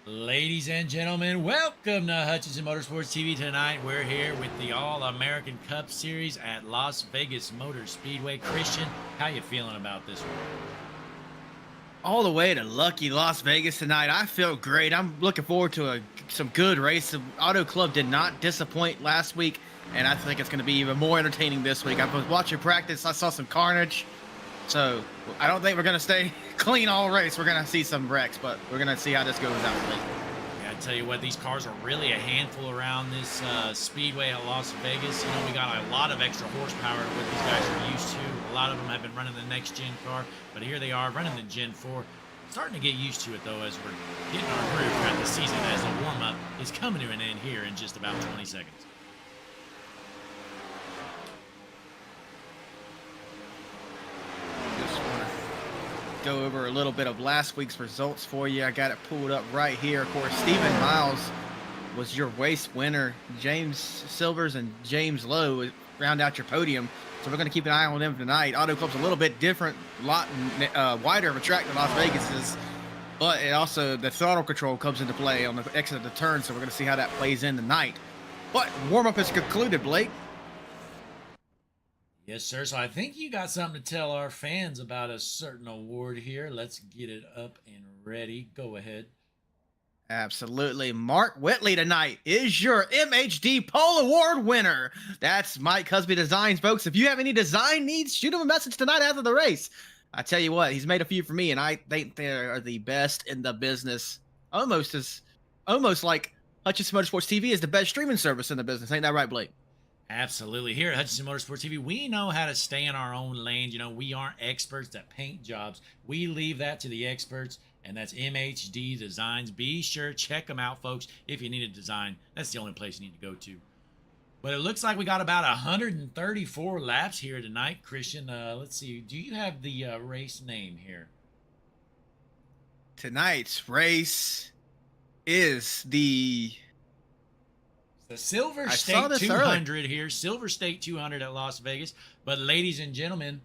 Ladies and gentlemen, welcome to Hutchinson Motorsports TV. Tonight we're here with the All-American Cup Series at Las Vegas Motor Speedway. Christian, how you feeling about this one? All the way to lucky Las Vegas tonight. I feel great. I'm looking forward to some good race. The Auto Club did not disappoint last week, and I think it's going to be even more entertaining this week. I was watching practice. I saw some carnage. So I don't think we're going to stay clean all race. We're going to see some wrecks, but we're going to see how this goes out late. Yeah, I tell you what, these cars are really a handful around this speedway at Las Vegas. You know, we got a lot of extra horsepower to what these guys are used to. A lot of them have been running the next gen car, but here they are running the Gen 4. Starting to get used to it, though, as we're getting our groove throughout the season, as the warm-up is coming to an end here in just about 20 seconds. Go over a little bit of last week's results for you. I got it pulled up right here. Of course, Stephen Miles was your race winner. James Silvers and James Lowe round out your podium. So we're going to keep an eye on them tonight. Auto Club's a little bit different, a lot wider of a track than Las Vegas is. But it also, the throttle control comes into play on the exit of the turn. So we're going to see how that plays in tonight. But warm-up is concluded, Blake. Yes, sir. So I think you got something to tell our fans about a certain award here. Let's get it up and ready. Go ahead. Absolutely. Mark Whitley tonight is your MHD Pole Award winner. That's Mike Husby Designs, folks. If you have any design needs, shoot him a message tonight after the race. I tell you what, he's made a few for me, and I think they are the best in the business. Almost like Hutchinson Motorsports TV is the best streaming service in the business. Ain't that right, Blake? Absolutely. Here at Hutchinson Motorsports TV, we know how to stay in our own lane. You know, we aren't experts at paint jobs. We leave that to the experts, and that's MHD Designs. Be sure, check them out, folks. If you need a design, that's the only place you need to go to. But it looks like we got about 134 laps here tonight, Christian. Let's see. Do you have the race name here? Tonight's race is the Silver State 200 here. Silver State 200 at Las Vegas. But ladies and gentlemen,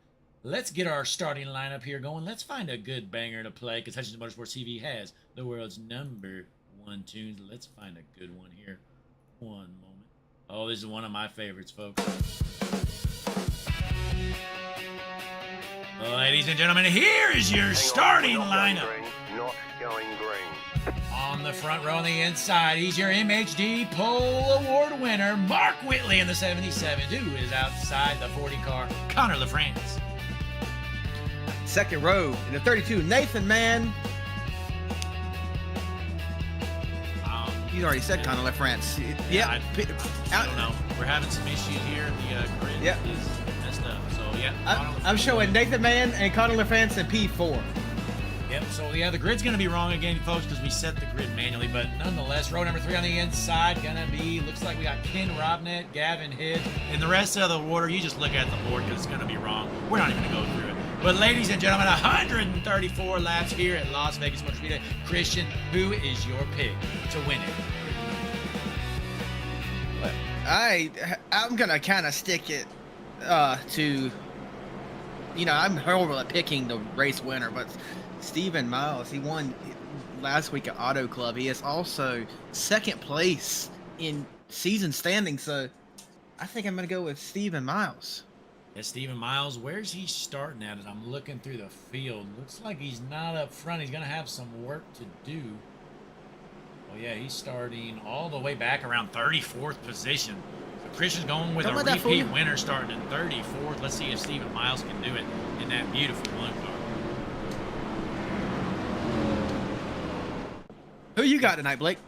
Let's get our starting lineup here going. Let's find a good banger to play because Hutchinson Motorsports TV has the world's #1 tunes. Let's find a good one here. One moment. Oh, this is one of my favorites, folks. Ladies and gentlemen, here is your starting lineup. Not going green. On the front row on the inside, he's your MHD Pole Award winner, Mark Whitley in the 77, who is outside the 40 car, Connor LaFrance. Second row in the 32, Nathan Mann. He's already said Connor LaFrance. I don't know. We're having some issues here. The grid is messed up. So, yeah. I'm showing Nathan Mann and Connor LaFrance in P4. Yep, so yeah, the grid's going to be wrong again, folks, because we set the grid manually, but nonetheless, row number 3 on the inside, going to be, looks like we got Ken Robnett, Gavin Hidd, and the rest of the order, you just look at the board because it's going to be wrong. We're not even going to go through it. But ladies and gentlemen, 134 laps here at Las Vegas Motor Speedway. Christian, who is your pick to win it? I'm going to kind of stick it to, I'm horrible at picking the race winner, but Stephen Miles, he won last week at Auto Club. He is also second place in season standing, so I think I'm going to go with Stephen Miles. Yeah, Stephen Miles, where's he starting at? As I'm looking through the field, looks like he's not up front. He's going to have some work to do. Oh, yeah, he's starting all the way back around 34th position. So Christian's going with a repeat winner starting in 34th. Let's see if Stephen Miles can do it in that beautiful one car. Who you got tonight, Blake?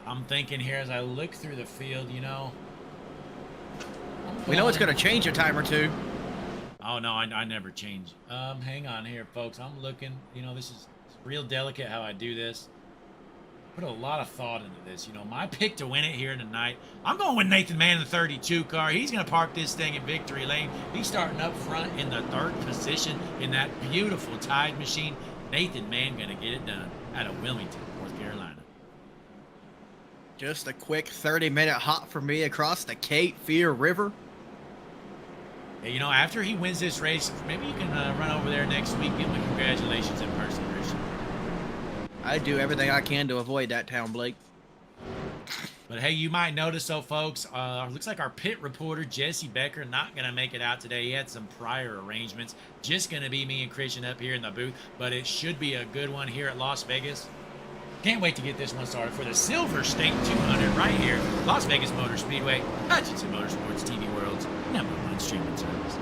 I'm thinking here as I look through the field, We know it's going to change a time or two. Oh, no, I never change. Hang on here, folks. I'm looking. This is real delicate how I do this. Put a lot of thought into this. My pick to win it here tonight, I'm going with Nathan Mann in the 32 car. He's going to park this thing in victory lane. He's starting up front in the 3rd position in that beautiful Tide machine. Nathan Mann going to get it done out of Wilmington, North Carolina. Just a quick 30-minute hop for me across the Cape Fear River. Hey, after he wins this race, maybe you can run over there next week and give him a congratulations in person, Christian. I do everything I can to avoid that town, Blake. But hey, you might notice, folks, looks like our pit reporter, Jesse Becker, not going to make it out today. He had some prior arrangements. Just going to be me and Christian up here in the booth, but it should be a good one here at Las Vegas. Can't wait to get this one started for the Silver State 200 right here, Las Vegas Motor Speedway, Hutchinson Motorsports TV World's #1 streaming service.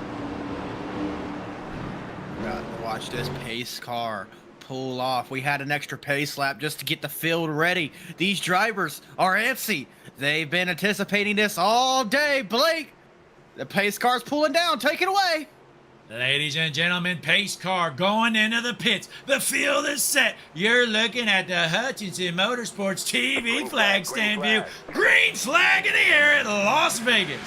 Got to watch this pace car pull off. We had an extra pace lap just to get the field ready. These drivers are antsy. They've been anticipating this all day. Blake, the pace car's pulling down. Take it away. Ladies and gentlemen, pace car going into the pits. The field is set. You're looking at the Hutchinson Motorsports TV flag stand view. Green flag in the air at Las Vegas.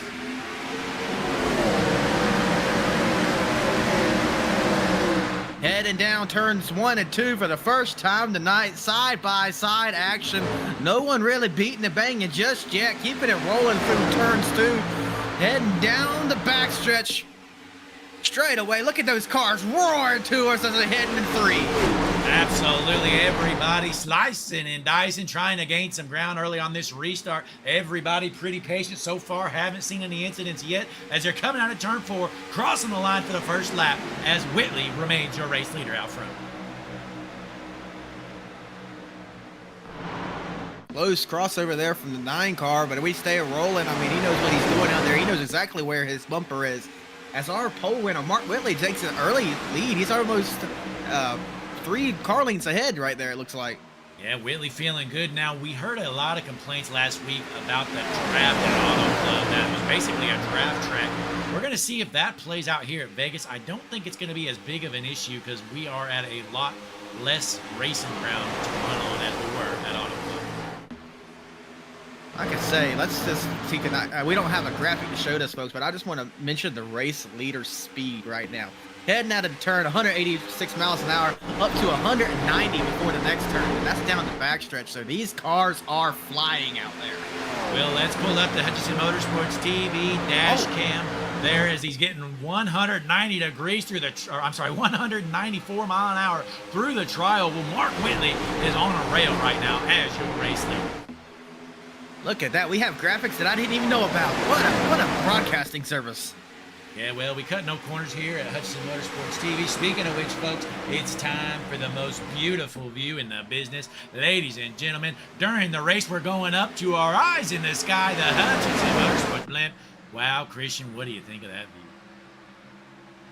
Heading down turns 1 and 2 for the first time tonight. Side-by-side action. No one really beating and banging just yet. Keeping it rolling through turns 2. Heading down the backstretch. Straight away, look at those cars roaring to us as they're heading in 3. Absolutely, everybody slicing and dicing, trying to gain some ground early on this restart. Everybody pretty patient so far, haven't seen any incidents yet as they're coming out of turn 4, crossing the line for the first lap as Whitley remains your race leader out front. Close crossover there from the 9 car, but we stay rolling. I mean, he knows what he's doing out there. He knows exactly where his bumper is. As our pole winner, Mark Whitley, takes an early lead. He's almost 3 car lengths ahead right there, it looks like. Yeah, Whitley feeling good. Now, we heard a lot of complaints last week about the draft at Auto Club. That was basically a draft track. We're going to see if that plays out here at Vegas. I don't think it's going to be as big of an issue because we are at a lot less racing ground to run on as we were at Auto Club. Like I say, let's just see tonight. We don't have a graphic to show this, folks, but I just want to mention the race leader speed right now. Heading out of the turn, 186 miles an hour, up to 190 before the next turn. And that's down the backstretch, so these cars are flying out there. Well, let's pull up the Hutchinson Motorsports TV dash cam. there as he's getting 190 degrees through the, or I'm sorry, 194 mile an hour through the trial. Well, Mark Whitley is on a rail right now as your race leader. Look at that. We have graphics that I didn't even know about. What a broadcasting service. Yeah, well, we cut no corners here at Hutchinson Motorsports TV. Speaking of which, folks, it's time for the most beautiful view in the business. Ladies and gentlemen, during the race, we're going up to our eyes in the sky, the Hutchinson Motorsports blimp. Wow, Christian, what do you think of that view?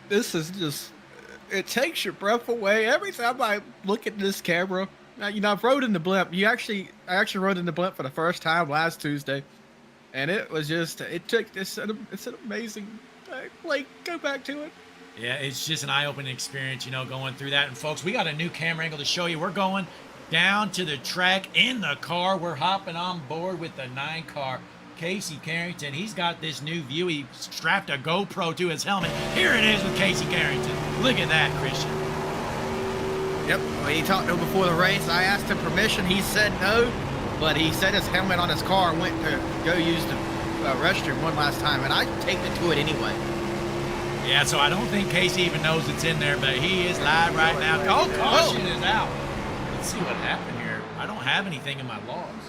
This is just, it takes your breath away. Every time I look at this camera, you know, I've rode in the blimp. I actually rode in the blimp for the first time last Tuesday. And it was just, it's an amazing, like, go back to it. Yeah, it's just an eye-opening experience, you know, going through that. And folks, we got a new camera angle to show you. We're going down to the track in the car. We're hopping on board with the 9 car. Casey Carrington, he's got this new view. He strapped a GoPro to his helmet. Here it is with Casey Carrington. Look at that, Christian. Yep, when he talked to him before the race, I asked him permission. He said no, but he set his helmet on his car and went to go use the restroom one last time, and I taped it to it anyway. Yeah, so I don't think Casey even knows it's in there, but he is live right now. Oh, caution is out. Let's see what happened here. I don't have anything in my logs.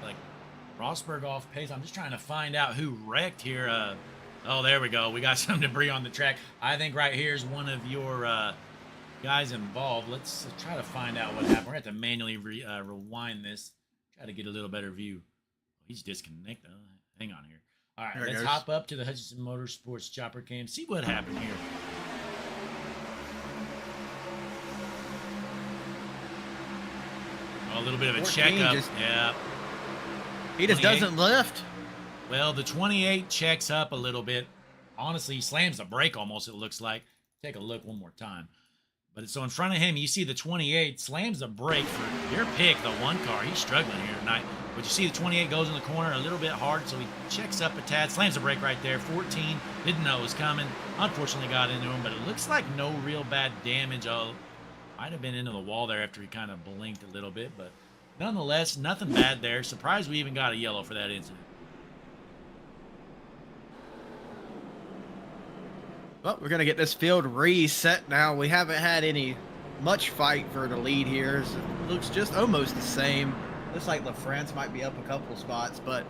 Like, Rosberg off pace. I'm just trying to find out who wrecked here. Oh, there we go. We got some debris on the track. I think right here is one of your guys involved. Let's try to find out what happened. We're going to have to manually rewind this. Try to get a little better view. He's disconnected. Hang on here. All right, let's hop up to the Hutchinson Motorsports chopper cam. See what happened here. Oh, a little bit of a checkup. Yeah. He just doesn't lift. Well, the 28 checks up a little bit. Honestly, he slams the brake almost, it looks like. Take a look one more time. But so in front of him, you see the 28 slams the brake for your pick, the 1 car. He's struggling here tonight. But you see the 28 goes in the corner a little bit hard, so he checks up a tad, slams the brake right there. 14, didn't know it was coming. Unfortunately got into him, but it looks like no real bad damage. Oh, might have been into the wall there after he kind of blinked a little bit, but nonetheless, nothing bad there. Surprised we even got a yellow for that incident. Well, we're going to get this field reset now. We haven't had much fight for the lead here. It looks just almost the same. Looks like LaFrance might be up a couple spots, but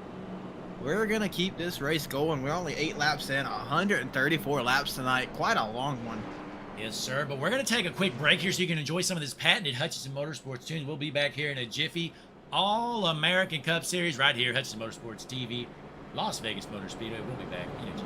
we're going to keep this race going. We're only 8 laps in, 134 laps tonight. Quite a long one. Yes, sir. But we're going to take a quick break here so you can enjoy some of this patented Hutchinson Motorsports tunes. We'll be back here in a jiffy. All-American Cup Series right here, Hutchinson Motorsports TV, Las Vegas Motor Speedway. We'll be back in a jiffy.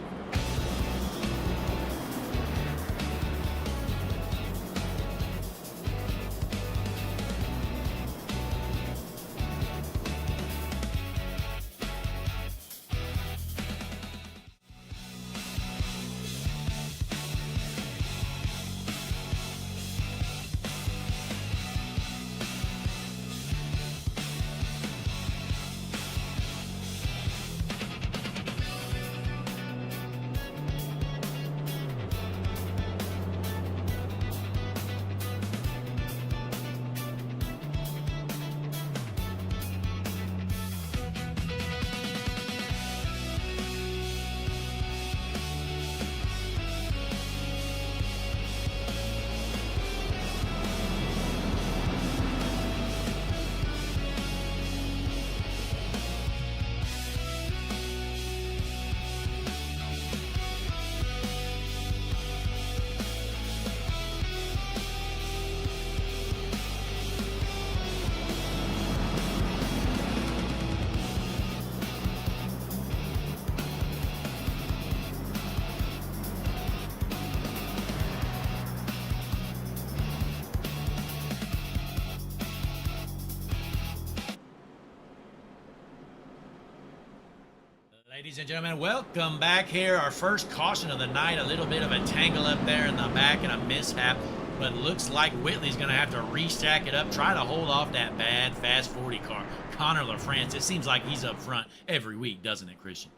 Ladies and gentlemen, welcome back here. Our first caution of the night. A little bit of a tangle up there in the back and a mishap. But looks like Whitley's going to have to restack it up, try to hold off that bad Fast 40 car. Connor LaFrance, it seems like he's up front every week, doesn't it, Christian?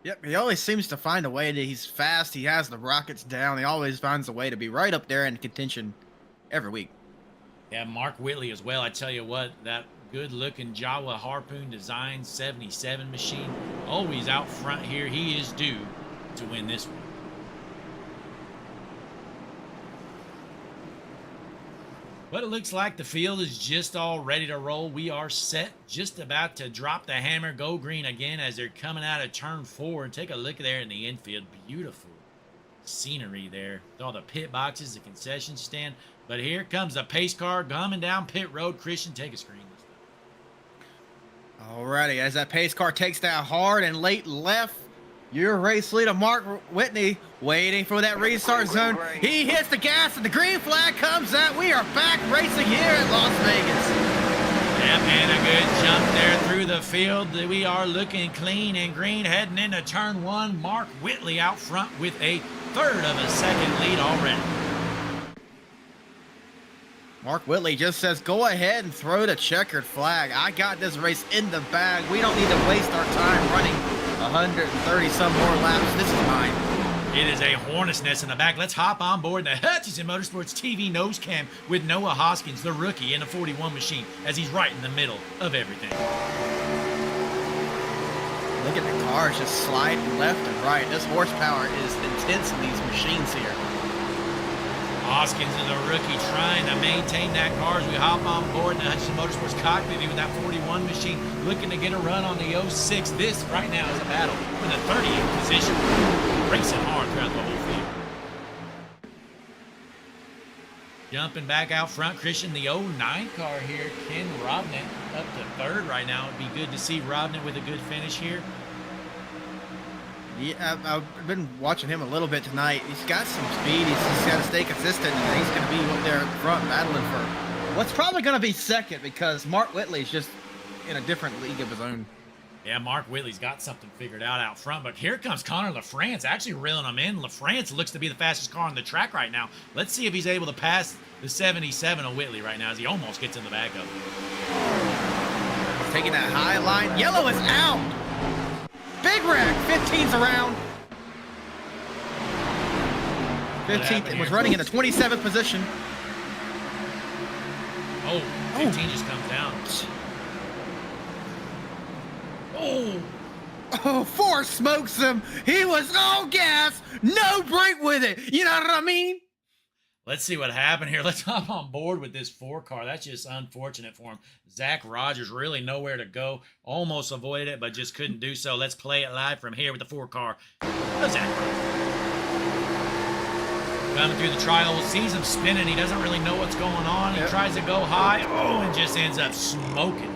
Yep, he always seems to find a way that he's fast. He has the rockets down. He always finds a way to be right up there in contention every week. Yeah, Mark Whitley as well. I tell you what, that Good looking Jawa Harpoon Design 77 machine. Always out front here. He is due to win this one. But it looks like the field is just all ready to roll. We are set, just about to drop the hammer, go green again as they're coming out of turn 4. And take a look there in the infield. Beautiful scenery there. All the pit boxes, the concession stand. But here comes the pace car coming down pit road. Christian, take a screen. Alrighty, as that pace car takes that hard and late left, your race leader, Mark Whitney, waiting for that restart zone. He hits the gas and the green flag comes out. We are back racing here at Las Vegas. Yep, and a good jump there through the field. We are looking clean and green heading into turn 1. Mark Whitley out front with a third of a second lead already. Mark Whitley just says, go ahead and throw the checkered flag. I got this race in the bag. We don't need to waste our time running 130 some more laps. This is mine. It is a hornet's nest in the back. Let's hop on board the Hutchinson Motorsports TV nose cam with Noah Hoskins, the rookie in the 41 machine, as he's right in the middle of everything. Look at the cars just sliding left and right. This horsepower is intense in these machines here. Hoskins is a rookie trying to maintain that car as we hop on board in the Hutchinson Motorsports cockpit with that 41 machine, looking to get a run on the 06. This right now is a battle for the 38th position, racing hard throughout the whole field. Jumping back out front, Christian, the 09 car here, Ken Robnett up to 3rd right now. It'd be good to see Robnett with a good finish here. Yeah, I've been watching him a little bit tonight. He's got some speed. He's just got to stay consistent, and he's going to be up there in front battling for what's probably going to be 2nd because Mark Whitley's just in a different league of his own. Yeah, Mark Whitley's got something figured out front, but here comes Connor LaFrance actually reeling him in. LaFrance looks to be the fastest car on the track right now. Let's see if he's able to pass the 77 of Whitley right now as he almost gets in the back of it. He's taking that high line. Yellow is out. Big wreck. 15's around. 15th was running in the 27th position. Oh, 15 just comes down. Oh, 4 smokes him. He was all gas, no brake with it. You know what I mean? Let's see what happened here. Let's hop on board with this 4 car. That's just unfortunate for him. Zach Rogers really nowhere to go. Almost avoided it, but just couldn't do so. Let's play it live from here with the 4 car. Go Zach Rogers. Coming through the trial, sees him spinning. He doesn't really know what's going on. He tries to go high. Oh, and just ends up smoking.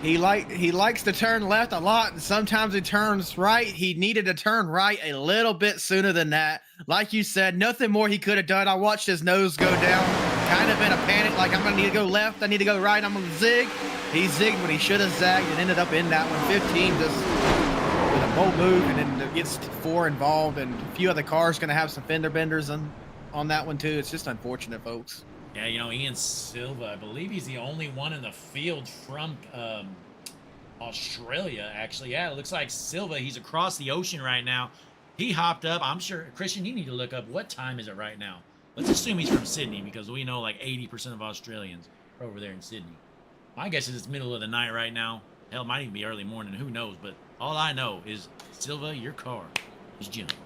He likes to turn left a lot, and sometimes he turns right. He needed to turn right a little bit sooner than that. Like you said, nothing more he could have done. I watched his nose go down, kind of in a panic, like I'm going to need to go left, I need to go right, I'm going to zig. He zigged when he should have zagged and ended up in that one. 15 just with a bold move, and then gets 4 involved, and a few other cars going to have some fender benders on that one too. It's just unfortunate, folks. Yeah, you know, Ian Silva, I believe he's the only one in the field from Australia, actually. Yeah, it looks like Silva, he's across the ocean right now. He hopped up. I'm sure, Christian, you need to look up what time is it right now. Let's assume he's from Sydney because we know like 80% of Australians are over there in Sydney. My guess is it's middle of the night right now. Hell, it might even be early morning. Who knows? But all I know is, Silva, your car is jumping.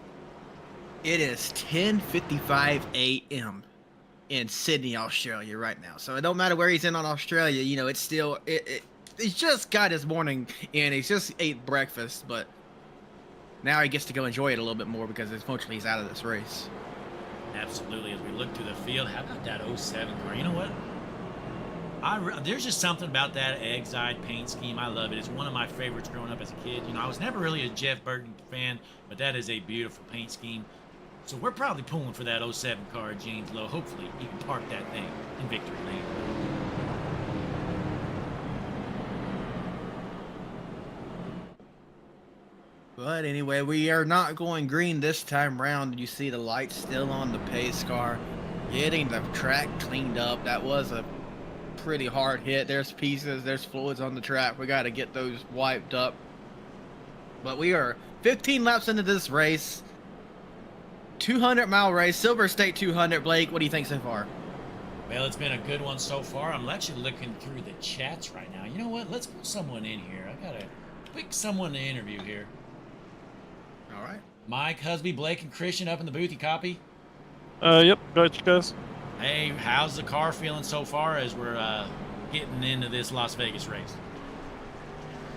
It is 10:55 a.m. in Sydney, Australia right now. So it don't matter where he's in on Australia, you know, it's still he's just got his morning in. He's just ate breakfast, but now he gets to go enjoy it a little bit more because unfortunately he's out of this race. Absolutely. As we look through the field, how about that 07 car? You know what? There's just something about that Exide paint scheme. I love it. It's one of my favorites growing up as a kid. You know, I was never really a Jeff Burton fan, but that is a beautiful paint scheme. So we're probably pulling for that 07 car at James Lowe. Hopefully he can park that thing in victory lane. But anyway, we are not going green this time round. You see the lights still on the pace car. Getting the track cleaned up. That was a pretty hard hit. There's pieces, there's fluids on the track. We got to get those wiped up. But we are 15 laps into this race. 200-mile race, Silver State 200. Blake, what do you think so far? Well, it's been a good one so far. I'm actually looking through the chats right now. You know what? Let's put someone in here. I got to pick someone to interview here. All right. Mike, Husby, Blake, and Christian up in the booth. You copy? Yep, got you guys. Hey, how's the car feeling so far as we're getting into this Las Vegas race?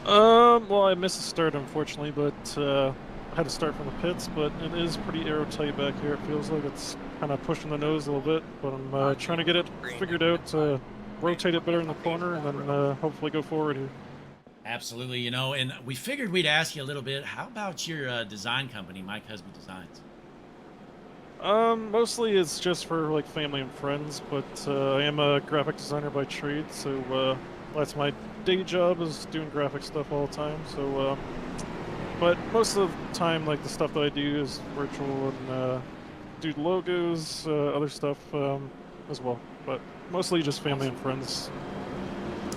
Well, I missed the start, unfortunately, but I had to start from the pits, but it is pretty airtight back here. It feels like it's kind of pushing the nose a little bit, but I'm trying to get it figured out, rotate it better in the corner, and then hopefully go forward here. Absolutely, you know, and we figured we'd ask you a little bit. How about your design company, Mike Husby Designs? Mostly it's just for like family and friends, but I am a graphic designer by trade, so that's my day job, is doing graphic stuff all the time. So, but most of the time, like the stuff that I do is virtual and do logos, other stuff as well. But mostly just family and friends.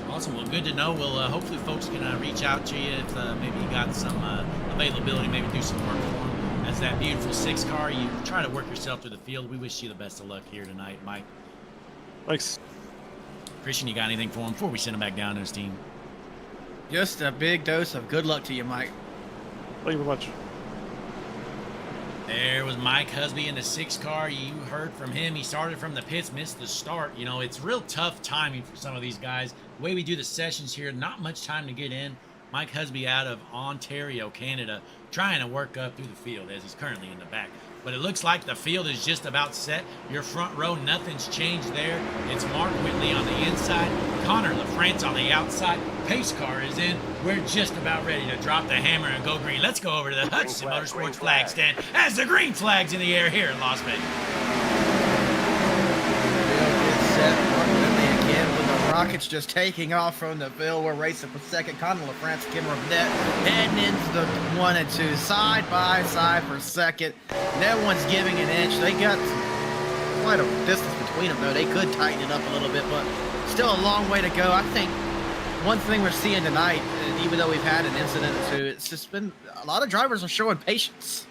Awesome. Well, good to know. Well, hopefully folks can reach out to you if maybe you got some availability, maybe do some work for them. As that beautiful 6 car, you try to work yourself through the field. We wish you the best of luck here tonight, Mike. Thanks. Christian, you got anything for him before we send him back down to his team? Just a big dose of good luck to you, Mike. Thank you very much. There was Mike Husby in the 6 car. You heard from him. He started from the pits, missed the start. You know, it's real tough timing for some of these guys. The way we do the sessions here, not much time to get in. Mike Husby out of Ontario, Canada, trying to work up through the field as he's currently in the back. But it looks like the field is just about set. Your front row, nothing's changed there. It's Mark Whitley on the inside, Connor LaFrance on the outside. Pace car is in. We're just about ready to drop the hammer and go green. Let's go over to the Hudson Motorsports flag stand as the green flag's in the air here in Las Vegas. Rockets just taking off from the field. We're racing for second. Connor LaFrance, Kim Robinette heading into the 1 and 2 side by side for second. No one's giving an inch. They got quite a distance between them, though. They could tighten it up a little bit, but still a long way to go. I think one thing we're seeing tonight, even though we've had an incident or two, it's just been a lot of drivers are showing patience.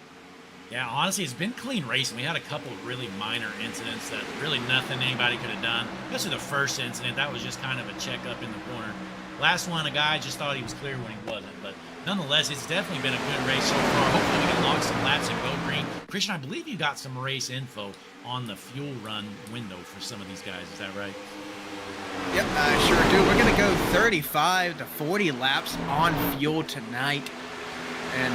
Yeah, honestly, it's been clean racing. We had a couple of really minor incidents that really nothing anybody could have done. Especially the first incident, that was just kind of a checkup in the corner. Last one, a guy just thought he was clear when he wasn't. But nonetheless, it's definitely been a good race so far. Hopefully we can lock some laps and go green. Christian, I believe you got some race info on the fuel run window for some of these guys. Is that right? Yep, I sure do. We're going to go 35 to 40 laps on fuel tonight. And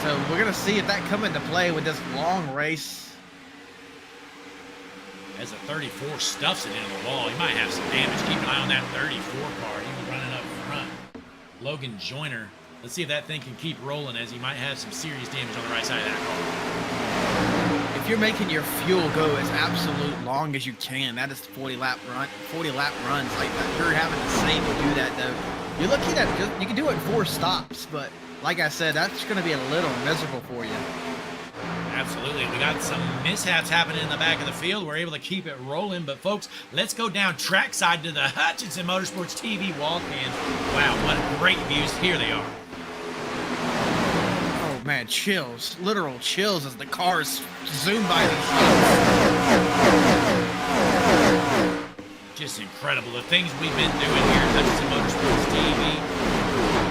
so we're going to see if that come into play with this long race. As the 34 stuffs it into the wall, he might have some damage. Keep an eye on that 34 car. He was running up front. Logan Joyner. Let's see if that thing can keep rolling, as he might have some serious damage on the right side of that car. If you're making your fuel go as absolute long as you can, that is 40 lap runs like that. You're having to save to do that, though. You're looking at you can do it in 4 stops, but like I said, that's going to be a little miserable for you. Absolutely. We got some mishaps happening in the back of the field. We're able to keep it rolling. But, folks, let's go down trackside to the Hutchinson Motorsports TV walk. And, wow, what great views. Here they are. Oh, man, chills. Literal chills as the cars zoom by these. Just incredible. The things we've been doing here at Hutchinson Motorsports TV.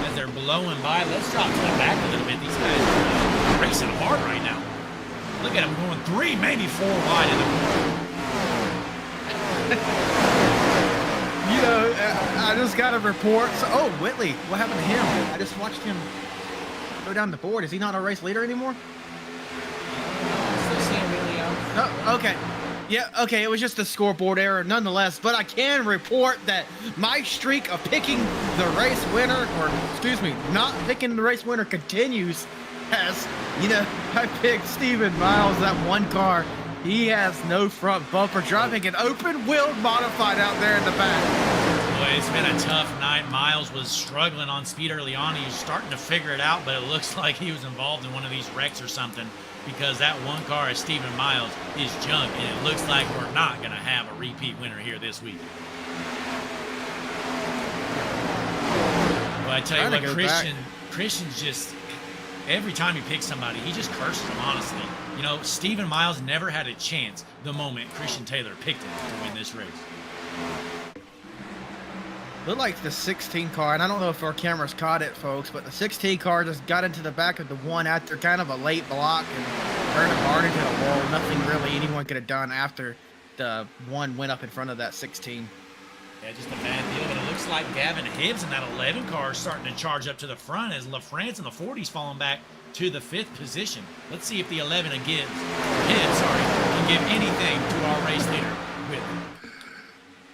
As they're blowing by, let's drop to the back a little bit. These guys are racing hard right now. Look at them going 3, maybe 4 wide in the corner. You know, I just got a report. So, oh, Whitley, what happened to him? I just watched him go down the board. Is he not a race leader anymore? Still seeing really out. Oh, okay. Yeah, okay, it was just a scoreboard error nonetheless, but I can report that my streak of picking the race winner, or excuse me, not picking the race winner continues as, you know, I picked Stephen Miles, that one car. He has no front bumper, driving an open-wheeled modified out there in the back. Boy, it's been a tough night. Miles was struggling on speed early on. He was starting to figure it out, but it looks like he was involved in one of these wrecks or something, because that one car is Stephen Miles is junk, and it looks like we're not going to have a repeat winner here this week. Well, I tell you what, Christian's just, every time he picks somebody, he just curses them, honestly. You know, Stephen Miles never had a chance the moment Christian Taylor picked him to win this race. Looked like the 16 car, and I don't know if our cameras caught it, folks, but the 16 car just got into the back of the one after kind of a late block and turned hard into the wall. Nothing really anyone could have done after the one went up in front of that 16. Yeah, just a bad deal, but it looks like Gavin Hibbs in that 11 car is starting to charge up to the front as LaFrance in the 40's falling back to the 5th position. Let's see if the 11 Hibbs, can give anything to our race leader with.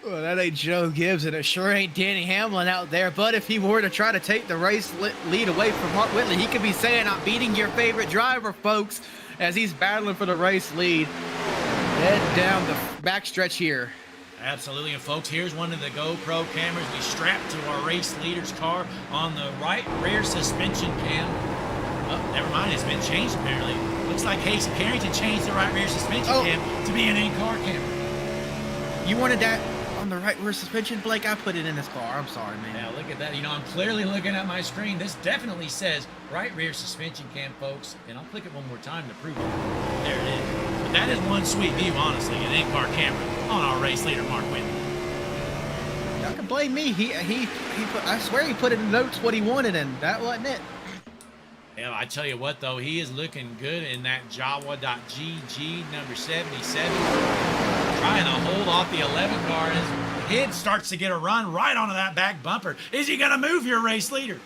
Well, that ain't Joe Gibbs, and it sure ain't Danny Hamlin out there. But if he were to try to take the race lead away from Mark Whitley, he could be saying, "I'm beating your favorite driver," folks, as he's battling for the race lead. Head down the backstretch here. Absolutely, and folks, here's one of the GoPro cameras we strapped to our race leader's car on the right rear suspension cam. Oh, never mind, it's been changed apparently. Looks like Casey Carrington changed the right rear suspension cam to be an in-car camera. You wanted that on the right rear suspension, Blake? I put it in this car. I'm sorry, man. Now look at that. You know, I'm clearly looking at my screen. This definitely says right rear suspension cam, folks. And I'll click it one more time to prove it. There it is. But that is one sweet view, honestly, an in-car camera on our race leader, Mark Whitley. Y'all can blame me. He put, I swear he put in the notes what he wanted, and that wasn't it. Yeah, I tell you what, though, he is looking good in that Jawa.GG number 77. Trying to hold off the 11 car as Hibbs starts to get a run right onto that back bumper. Is he going to move your race leader?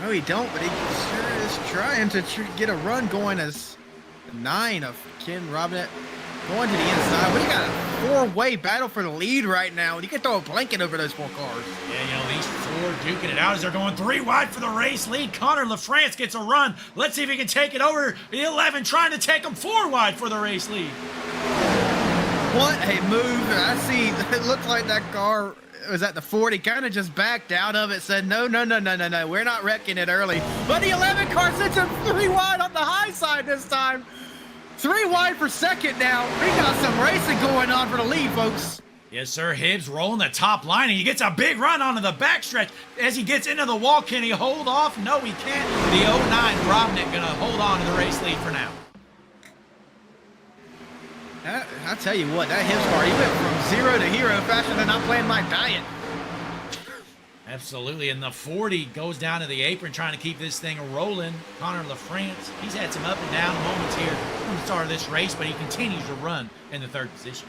No, he don't, but he sure is trying to get a run going as 9 of Ken Robinette going to the inside. We got a 4-way battle for the lead right now. You can throw a blanket over those 4 cars. Yeah, you know, these 4 duking it out as they're going 3 wide for the race lead. Connor LaFrance gets a run. Let's see if he can take it over. The 11 trying to take him 4 wide for the race lead. What a move. I see, it looked like that car was at the 40, kind of just backed out of it, said, no, we're not wrecking it early. But the 11 car sits him 3 wide on the high side this time. 3 wide for second now. We got some racing going on for the lead, folks. Yes, sir. Hibbs rolling the top line, and he gets a big run onto the backstretch. As he gets into the wall, can he hold off? No, he can't. The 09 Robnick going to hold on to the race lead for now. I tell you what, that Hibbs car, he went from 0 to hero faster than I'm playing my diet. Absolutely, and the 40 goes down to the apron trying to keep this thing rolling. Connor LaFrance, he's had some up and down moments here from the start of this race, but he continues to run in the 3rd position.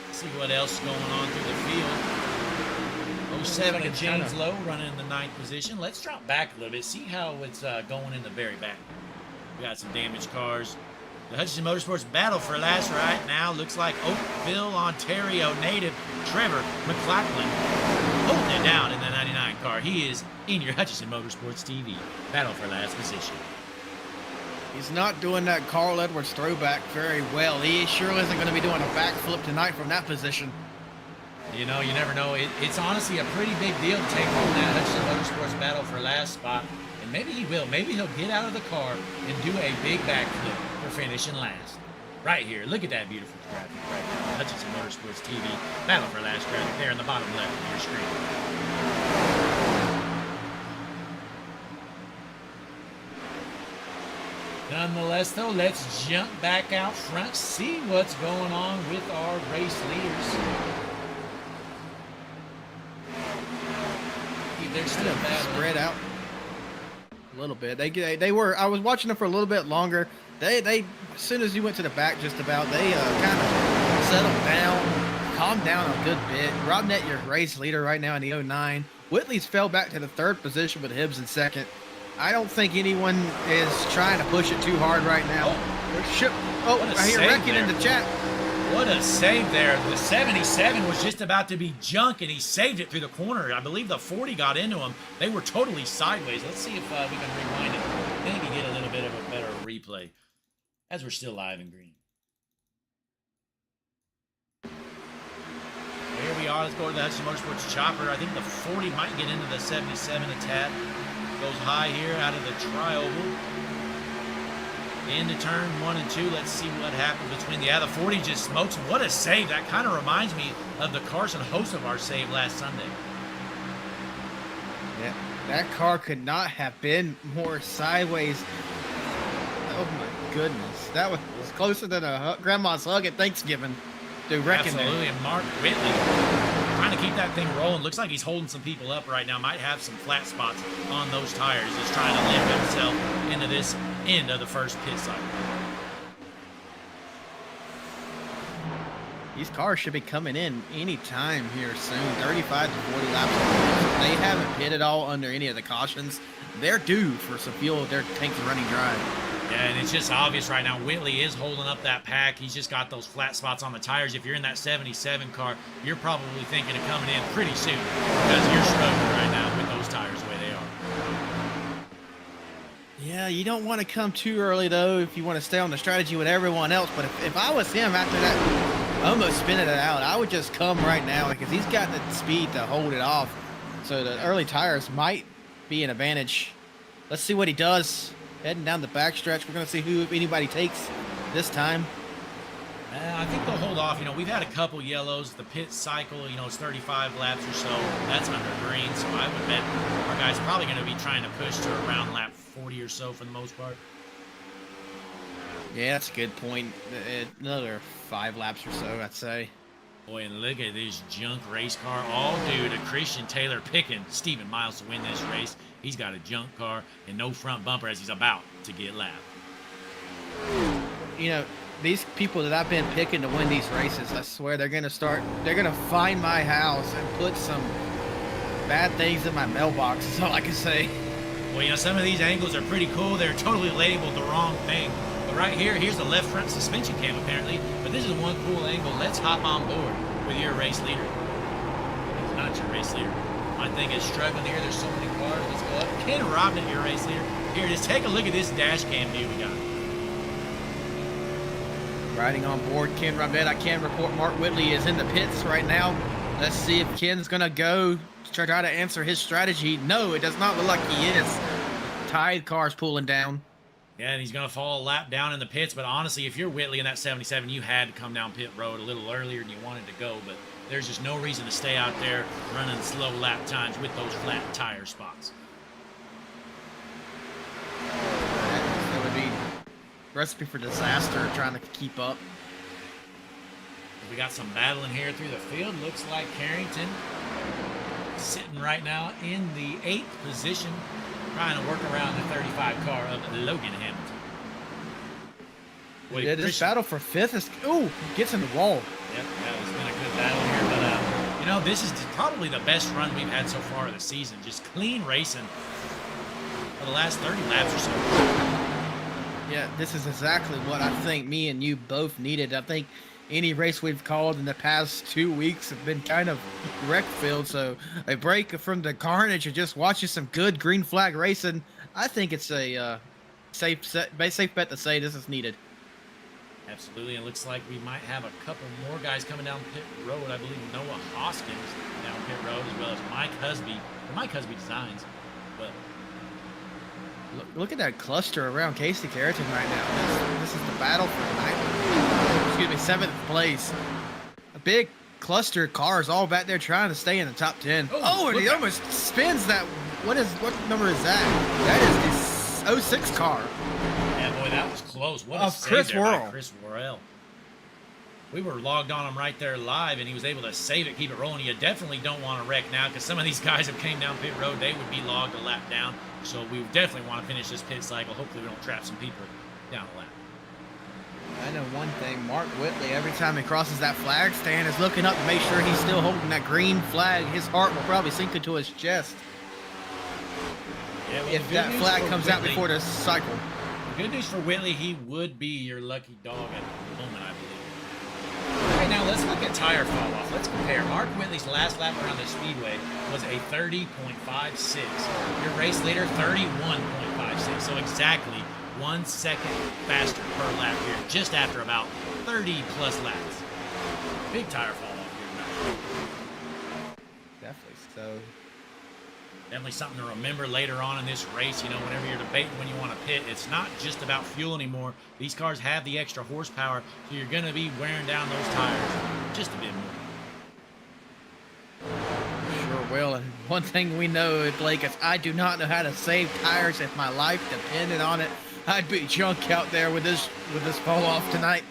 Let's see what else is going on through the field. 07 of James Lowe running in the 9th position. Let's drop back a little bit, see how it's going in the very back. We got some damaged cars. The Hutchinson Motorsports battle for last right now looks like Oakville, Ontario native Trevor McLachlan holding it down in the 99 car. He is in your Hutchinson Motorsports TV battle for last position. He's not doing that Carl Edwards throwback very well. He sure isn't going to be doing a backflip tonight from that position. You know, you never know. It's honestly a pretty big deal to take home that Hutchinson Motorsports battle for last spot. And maybe he will. Maybe he'll get out of the car and do a big backflip for finishing last. Right here. Look at that beautiful graphic right now. Hutchinson Motorsports TV battle for last graphic there in the bottom left of your screen. Nonetheless, though, let's jump back out front, see what's going on with our race leaders. They're still spread out a little bit. They were. I was watching them for a little bit longer. They as soon as you went to the back, just about they kind of settled down, calmed down a good bit. Robnett, your race leader right now in the 09. Whitley's fell back to the 3rd position with Hibbs in 2nd. I don't think anyone is trying to push it too hard right now. I hear wrecking in the chat. What a save there. The 77 was just about to be junk, and he saved it through the corner. I believe the 40 got into him. They were totally sideways. Let's see if we can rewind it. Maybe get a little bit of a better replay as we're still live and green. Here we are. Let's go to the Hutchinson Motorsports chopper. I think the 40 might get into the 77 a tad. Goes high here out of the tri-oval. into turn 1 and 2. Let's see what happens between the 40 just smokes him. What a save. That kind of reminds me of the Carson Hocevar save last Sunday. Yeah, that car could not have been more sideways. Oh my goodness. That was closer than a grandma's hug at Thanksgiving. Dude, Absolutely. And Mark Whitley trying to keep that thing rolling. Looks like he's holding some people up right now. Might have some flat spots on those tires. Just trying to lift himself into this end of the first pit cycle. These cars should be coming in any time here soon. 35 to 40 laps. They haven't pitted all under any of the cautions. They're due for some fuel. Their tank's running dry. Yeah, and it's just obvious right now. Whitley is holding up that pack. He's just got those flat spots on the tires. If you're in that 77 car, you're probably thinking of coming in pretty soon because you're struggling right now with those tires the way they are. Yeah, you don't want to come too early, though, if you want to stay on the strategy with everyone else. But if I was him after that, almost spinning it out, I would just come right now because he's got the speed to hold it off. So the early tires might be an advantage. Let's see what he does. Heading down the backstretch, we're going to see who, if anybody, takes this time. I think they'll hold off. You know, we've had a couple yellows. The pit cycle, you know, it's 35 laps or so. That's under green, so I would bet our guy's probably going to be trying to push to around lap 40 or so for the most part. Yeah, that's a good point. Another 5 laps or so, I'd say. Boy, and look at this junk race car, all due to Christian Taylor picking Stephen Miles to win this race. He's got a junk car and no front bumper as he's about to get lapped. You know, these people that I've been picking to win these races, I swear they're going to find my house and put some bad things in my mailbox, is all I can say. Well, you know, some of these angles are pretty cool. They're totally labeled the wrong thing. But right here, here's the left front suspension cam apparently. But this is one cool angle. Let's hop on board with your race leader. He's not your race leader. My thing is struggling here. There's so many cars. Let's go up. Ken Robnett, your race leader. Here it is. Take a look at this dash cam view we got. Riding on board, Ken Robnett. I can report Mark Whitley is in the pits right now. Let's see if Ken's going to go to try to answer his strategy. No, it does not look like he is. Tide car's pulling down. Yeah, and he's going to fall a lap down in the pits. But honestly, if you're Whitley in that 77, you had to come down pit road a little earlier than you wanted to go. But there's just no reason to stay out there running slow lap times with those flat tire spots. That would be recipe for disaster trying to keep up. We got some battling here through the field. Looks like Carrington sitting right now in the 8th position, trying to work around the 35 car of Logan Hamilton. Wait, yeah, this battle for 5th is... Ooh, gets in the wall. Yep, that has been a good battle here. But, you know, this is probably the best run we've had so far of the season. Just clean racing for the last 30 laps or so. Yeah, this is exactly what I think me and you both needed. I think any race we've called in the past 2 weeks have been kind of wreck-filled, so a break from the carnage and just watching some good green flag racing, I think it's a safe bet to say this is needed. Absolutely, and it looks like we might have a couple more guys coming down pit road. I believe Noah Hoskins down pit road, as well as Mike Husby, or Mike Husby Designs. But look at that cluster around Casey Carrington right now. This is the battle for 7th place. A big cluster of cars all back there trying to stay in the top 10. Oh, and he almost spins that. What number is that? That is the 06 car. Yeah, boy, that was close. What a save Chris there by Worrell. Chris Worrell. We were logged on him right there live, and he was able to save it, keep it rolling. You definitely don't want to wreck now, because some of these guys that came down pit road, they would be logged a lap down. So we definitely want to finish this pit cycle. Hopefully we don't trap some people down a lap. I know one thing, Mark Whitley, every time he crosses that flag stand, is looking up to make sure he's still holding that green flag. His heart will probably sink into his chest Yeah, well, if that flag comes out before the cycle. The good news for Whitley, he would be your lucky dog at the moment, I believe. All right, now let's look at tire fall off. Let's compare. Mark Whitley's last lap around the Speedway was a 30.56. Your race leader, 31.56. So exactly 1 second faster per lap here, just after about 30 plus laps. Big tire fall off here tonight. Definitely. So Definitely something to remember later on in this race. You know, whenever you're debating when you want to pit, it's not just about fuel anymore. These cars have the extra horsepower, so you're going to be wearing down those tires just a bit more. Sure will. And one thing we know, Blake, is I do not know how to save tires. If my life depended on it, I'd be junk out there with this fall off tonight.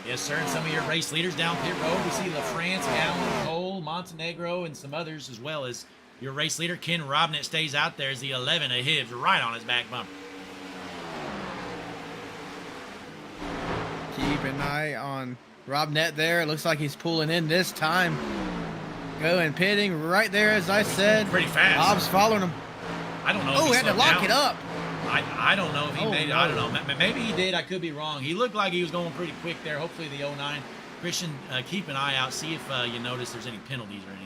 Yes, sir. And some of your race leaders down pit road, we see LaFrance, Allen, Cole, Montenegro, and some others, as well as your race leader, Ken Robnett, stays out there as the 11 of Hibbs right on his back bumper. Keep an eye on Robnett there. It looks like he's pulling in this time. Going pitting right there, as I said. Pretty fast. Bob's following him. I don't know. Oh, he had to lock it up. I don't know if he made it. No. I don't know. Maybe he did. I could be wrong. He looked like he was going pretty quick there. Hopefully the 09. Christian, keep an eye out. See if you notice there's any penalties or anything.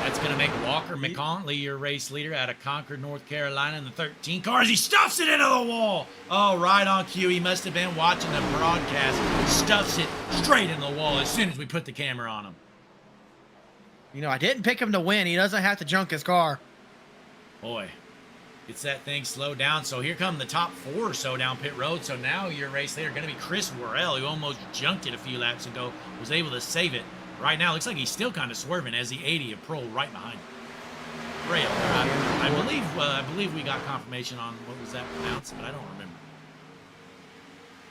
That's going to make Walker McContley your race leader out of Concord, North Carolina in the 13 car as he stuffs it into the wall. Oh, right on cue. He must have been watching the broadcast. Stuffs it straight in the wall as soon as we put the camera on him. You know, I didn't pick him to win. He doesn't have to junk his car. Boy, gets that thing slowed down. So here come the top 4 or so down pit road. So now your race leader going to be Chris Worrell, who almost junked it a few laps ago, was able to save it. Right now, looks like he's still kind of swerving as the 80 of Prohl right behind him. Rail. I believe we got confirmation on what was that pronounced, but I don't remember.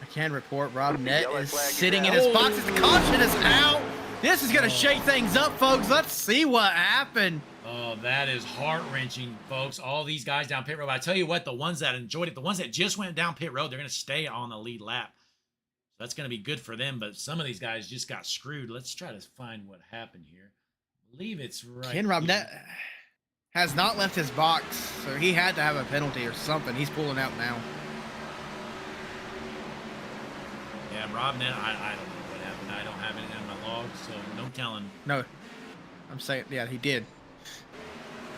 I can report Robnett Yellow is flag is sitting in out. his boxes. The caution is out. This is going to shake things up, folks. Let's see what happened. Oh, that is heart-wrenching, folks. All these guys down pit road. But I tell you what, the ones that enjoyed it, the ones that just went down pit road, they're going to stay on the lead lap. That's going to be good for them, but some of these guys just got screwed. Let's try to find what happened here. I believe it's right Ken Robnett has not left his box, so he had to have a penalty or something. He's pulling out now. Yeah, Robnett, I don't know what happened. I don't have it in my log, so no telling. No, I'm saying, yeah, he did.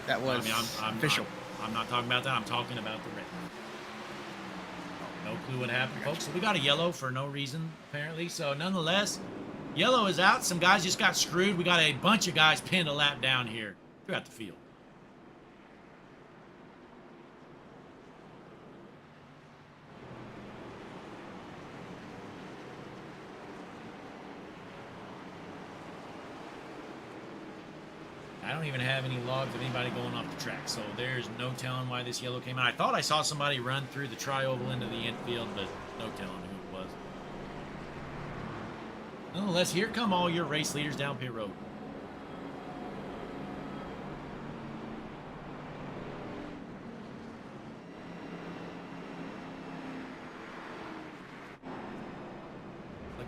That was official. I'm not talking about that. I'm talking about the red. No clue what happened, folks. So we got a yellow for no reason, apparently. So nonetheless, yellow is out. Some guys just got screwed. We got a bunch of guys pinned a lap down here throughout the field. I don't even have any logs of anybody going off the track, so there's no telling why this yellow came out. I thought I saw somebody run through the tri-oval into the infield, but no telling who it was. Nonetheless, here come all your race leaders down pit road.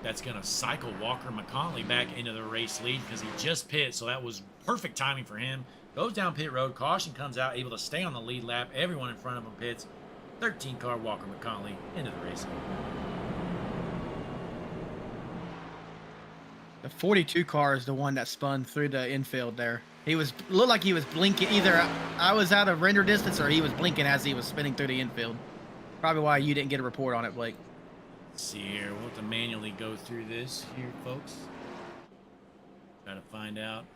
That's going to cycle Walker McContley back into the race lead because he just pit, so that was perfect timing for him. Goes down pit road, caution comes out, able to stay on the lead lap. Everyone in front of him pits. 13 car Walker McContley into the race. The 42 car is the one that spun through the infield there. He looked like he was blinking. Either I was out of render distance or he was blinking as he was spinning through the infield. Probably why you didn't get a report on it, Blake. Let's see here. We'll have to manually go through this here, folks. Try to find out.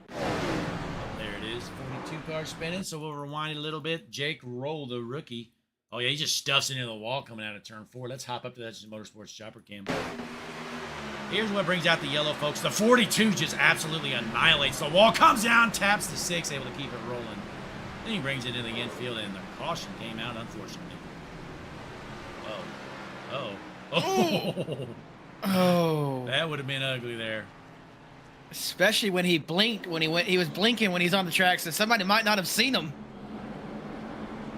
There it is. 42 car spinning. So we'll rewind it a little bit. Jake Roll, the rookie. Oh, yeah, he just stuffs into the wall coming out of turn 4. Let's hop up to that Motorsports chopper cam. Here's what brings out the yellow, folks. The 42 just absolutely annihilates the wall. Comes down, taps the 6, able to keep it rolling. Then he brings it in the infield, and the caution came out, unfortunately. Oh. That would have been ugly there. Especially when he blinked he was blinking when he's on the track, so somebody might not have seen him.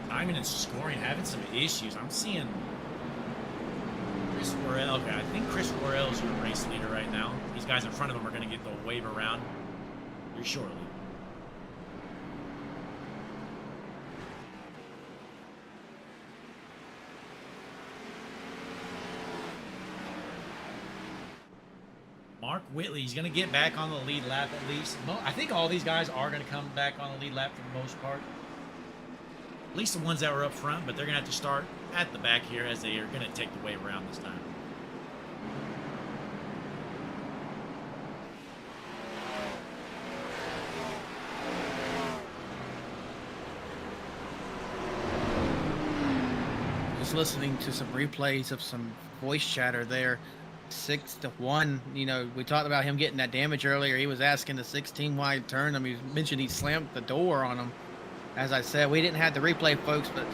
Timing and scoring having some issues. I'm seeing Chris Worrell. Okay, I think Chris Worrell is your race leader right now. These guys in front of him are going to get the wave around here shortly. Mark Whitley, he's going to get back on the lead lap at least. I think all these guys are going to come back on the lead lap for the most part. At least the ones that were up front, but they're going to have to start at the back here as they are going to take the wave around this time. was listening to some replays of some voice chatter there. 6-1. You know, we talked about him getting that damage earlier. He was asking the 16 wide turn. I mean, he mentioned he slammed the door on him. As I said, we didn't have the replay, folks, but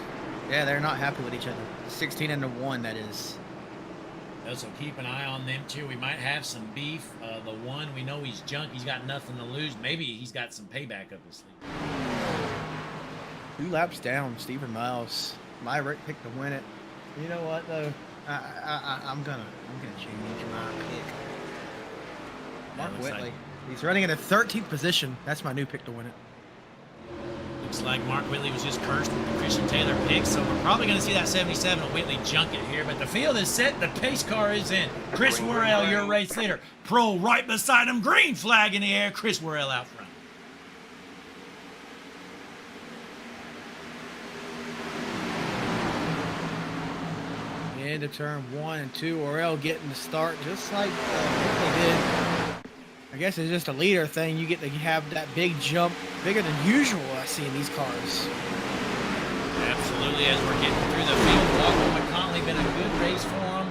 yeah, they're not happy with each other. 16-1, that is. So keep an eye on them too. We might have some beef. The one, we know he's junk. He's got nothing to lose. Maybe he's got some payback up his sleeve. 2 laps down, Stephen Miles. Myrick picked to win it. You know what though? I'm gonna change my pick. Mark Whitley. He's running in a 13th position. That's my new pick to win it. Looks like Mark Whitley was just cursed with the Christian Taylor pick, so we're probably going to see that 77 of Whitley junk it here. But the field is set. The pace car is in. Chris Worrell, your race leader. Pro right beside him. Green flag in the air. Chris Worrell out front. Into turn 1 and 2. Worrell getting the start just like Whitley did. I guess it's just a leader thing. You get to have that big jump, bigger than usual, I see in these cars. Absolutely, as we're getting through the field. Walker McConley, been a good race for him.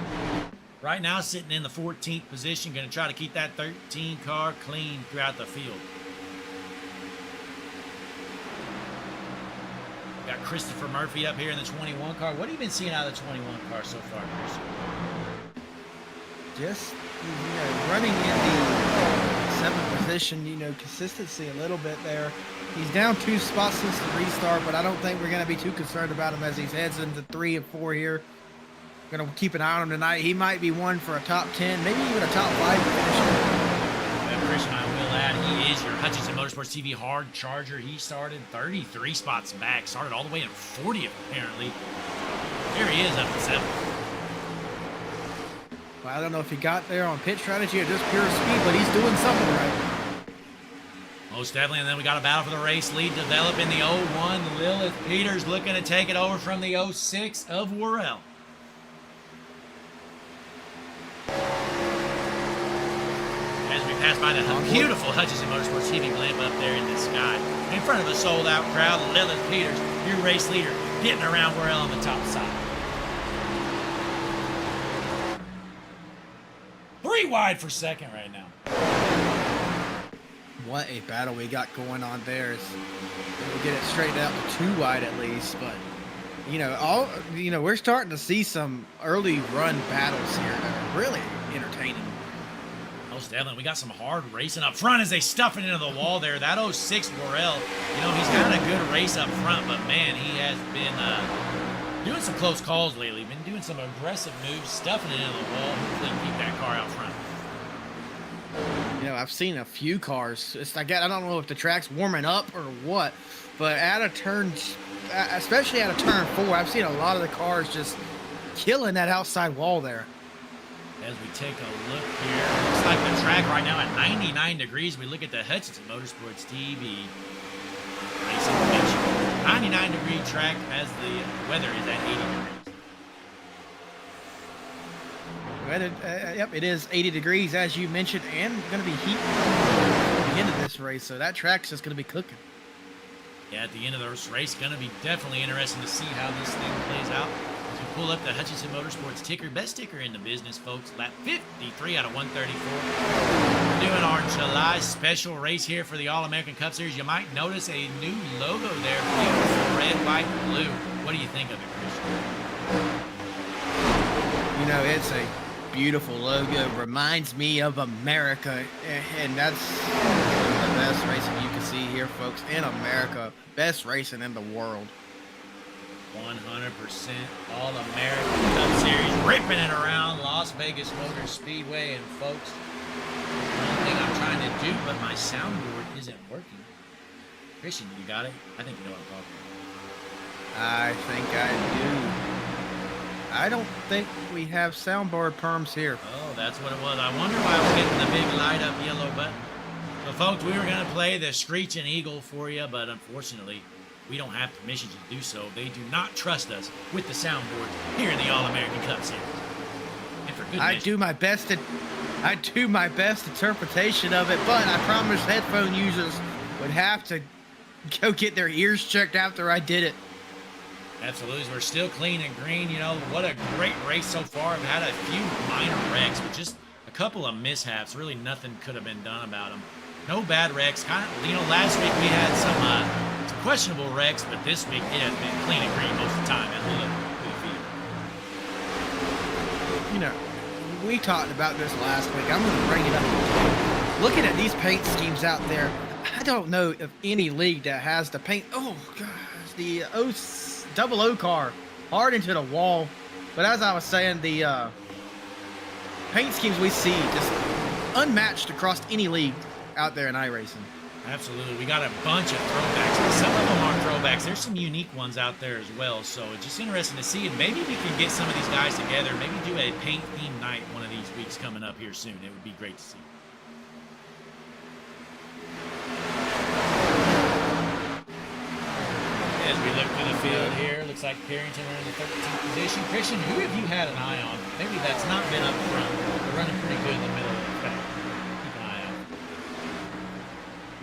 Right now, sitting in the 14th position, going to try to keep that 13 car clean throughout the field. Got Christopher Murphy up here in the 21 car. What have you been seeing out of the 21 car so far, Chris? Just, you know, running in the 7th position, you know, consistency a little bit there. He's down 2 spots since the restart, but I don't think we're going to be too concerned about him as he heads into 3 and 4 here. Going to keep an eye on him tonight. He might be one for a top 10, maybe even a top 5 position. Christian, I will add, he is your Hutchinson Motorsports TV hard charger. He started 33 spots back, started all the way in 40th, apparently. Here he is up at 7th. Well, I don't know if he got there on pit strategy or just pure speed, but he's doing something right. Most definitely, and then we got a battle for the race lead developing the 01. Lilith Peters looking to take it over from the 06 of Worrell. As we pass by the beautiful Hutchinson Motorsports TV blimp up there in the sky. In front of a sold-out crowd, Lilith Peters, your race leader, getting around Worrell on the top side. 3 wide for second right now. What a battle we got going on there. We'll get it straightened out to 2 wide at least, but we're starting to see some early run battles here that are really entertaining. Most definitely. We got some hard racing up front as they stuff it into the wall there. That 06 Worrell, he's got a good race up front, but man, he has been doing some close calls lately. Been doing some aggressive moves, stuffing it into the wall. Hopefully keep that car out front. I've seen a few cars. It's like, I don't know if the track's warming up or what, but especially out of turn 4, I've seen a lot of the cars just killing that outside wall there. As we take a look here, looks like the track right now at 99 degrees. We look at the Hutchinson Motorsports TV racing picture. 99-degree track as the weather is at 80 degrees. Yep, it is 80 degrees, as you mentioned, and going to be heat at the end of this race, so that track's just going to be cooking. Yeah, at the end of this race, going to be definitely interesting to see how this thing plays out. As we pull up the Hutchinson Motorsports ticker, best ticker in the business, folks, lap 53 out of 134. We're doing our July special race here for the All-American Cup Series. You might notice a new logo there, beautiful red, white, and blue. What do you think of it, Christian? It's a beautiful logo, reminds me of America, and that's the best racing you can see here, folks, in America. Best racing in the world. 100% All-American Cup Series, ripping it around Las Vegas Motor Speedway. And folks, the only thing I'm trying to do, but my soundboard isn't working. Christian, you got it? I think you know what I'm talking about. I think I do. I don't think we have soundboard perms here. Oh, that's what it was. I wonder why I was getting the big light up yellow button. So, folks, we were going to play the Screeching Eagle for you, but unfortunately, we don't have permission to do so. They do not trust us with the soundboard here in the All-American Cup Series. And for good I do my best interpretation of it, but I promise headphone users would have to go get their ears checked after I did it. Absolutely. We're still clean and green. You know, what a great race so far. We've had a few minor wrecks, but just a couple of mishaps. Really nothing could have been done about them. No bad wrecks. Kind of, you know, last week we had some questionable wrecks, but this week it has been clean and green most of the time. And look at the field. You know, we talked about this last week. I'm going to bring it up again. Looking at these paint schemes out there, I don't know of any league that has the paint. Oh, gosh, the double O car hard into the wall. But as I was saying, the paint schemes we see just unmatched across any league out there in iRacing. Absolutely. We got a bunch of throwbacks, but some of them aren't throwbacks. There's some unique ones out there as well. So it's just interesting to see. And maybe we can get some of these guys together. Maybe do a paint theme night one of these weeks coming up here soon. It would be great to see. As we look through the field here, looks like Carrington are in the 13th position. Christian, who have you had an eye on? Maybe that's not been up front. They're running pretty good in the middle of the pack. Keep an eye out.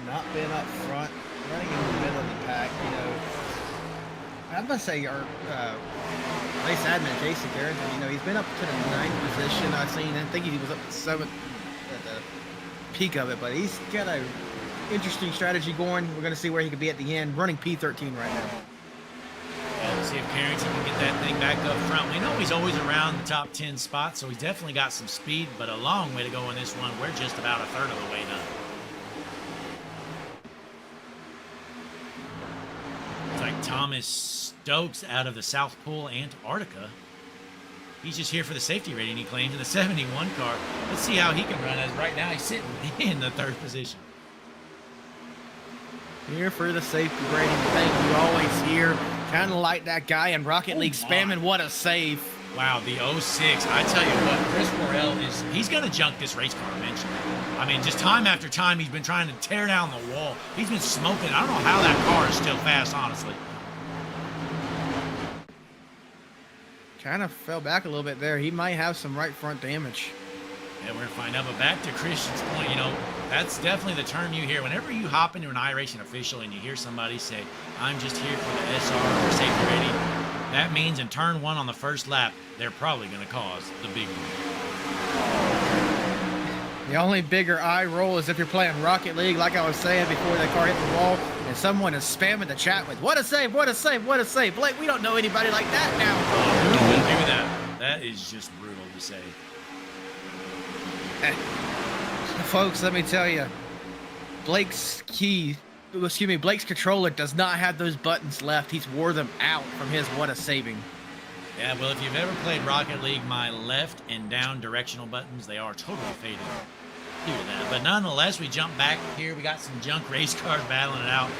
Not been up front, running in the middle of the pack. You know, I'm gonna say our race admin Jason Carrington. You know, he's been up to the 9th position. I think he was up to 7th at the peak of it, but he's got a interesting strategy going. We're gonna see where he could be at the end. Running P13 right now. Yeah, we'll see if Carrington can get that thing back up front. We know he's always around the top 10 spots, so he's definitely got some speed, but a long way to go in this one. We're just about a third of the way done. It's like Thomas Stokes out of the South Pole, Antarctica. He's just here for the safety rating, he claims, in the 71 car. Let's see how he can run, as right now he's sitting in the 3rd position. Here for the safety rating thing you always hear. Kind of like that guy in Rocket League spamming what a save. Wow, the 06. I tell you what, Chris Morrell he's going to junk this race car eventually. I mean, just time after time, he's been trying to tear down the wall. He's been smoking. I don't know how that car is still fast, honestly. Kind of fell back a little bit there. He might have some right front damage. Yeah, we're going to find out. But back to Christian's point, you know, that's definitely the term you hear. Whenever you hop into an iRacing official and you hear somebody say, I'm just here for the SR or safety rating, that means in turn 1 on the first lap, they're probably going to cause the big one. The only bigger eye roll is if you're playing Rocket League, like I was saying before the car hit the wall, and someone is spamming the chat with, what a save, what a save, what a save. Blake, we don't know anybody like that now. Who would do that? That is just brutal to say. Folks, let me tell you, Blake's controller does not have those buttons left. He's wore them out from his what a saving. Yeah, well, if you've ever played Rocket League, my left and down directional buttons, they are totally faded due to that. But nonetheless, we jump back here. We got some junk race cars battling it out.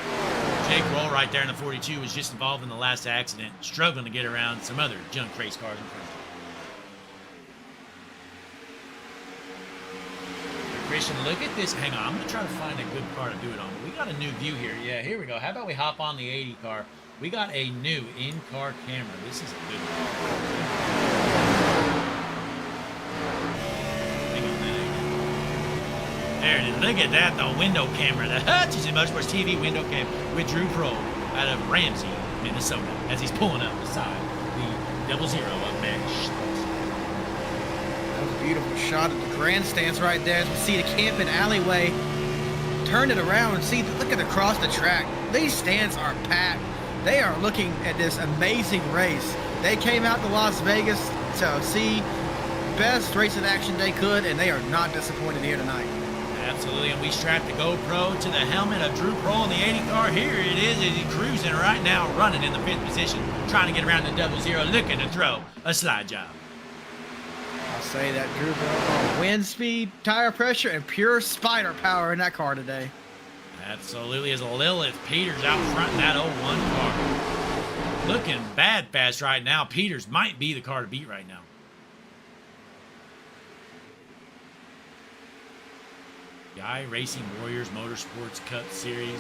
Jake Roll right there in the 42 was just involved in the last accident, struggling to get around some other junk race cars in front of him. Christian, look at this. Hang on, I'm going to try to find a good car to do it on. We got a new view here. Yeah, here we go. How about we hop on the 80 car? We got a new in-car camera. This is a good one. Hang on that. There it is. Look at that, the window camera. The Hutchinson Motorsports TV window cam with Drew Pro out of Ramsey, Minnesota, as he's pulling up beside the 00 of Mesh. That was a beautiful shot of the grandstands right there as we see the camping alleyway. Turn it around and see, look at across the track. These stands are packed. They are looking at this amazing race. They came out to Las Vegas to see best racing action they could, and they are not disappointed here tonight. Absolutely, and we strapped the GoPro to the helmet of Drew Pro in the 80 car. Here it is, as he's cruising right now, running in the 5th position, trying to get around the 00, looking to throw a slide job. I'll say that Drew Pro, wind speed, tire pressure, and pure spider power in that car today. Absolutely, as Lilith Peters out front in that 01 car. Looking bad fast right now. Peters might be the car to beat right now. The iRacing Warriors Motorsports Cup Series.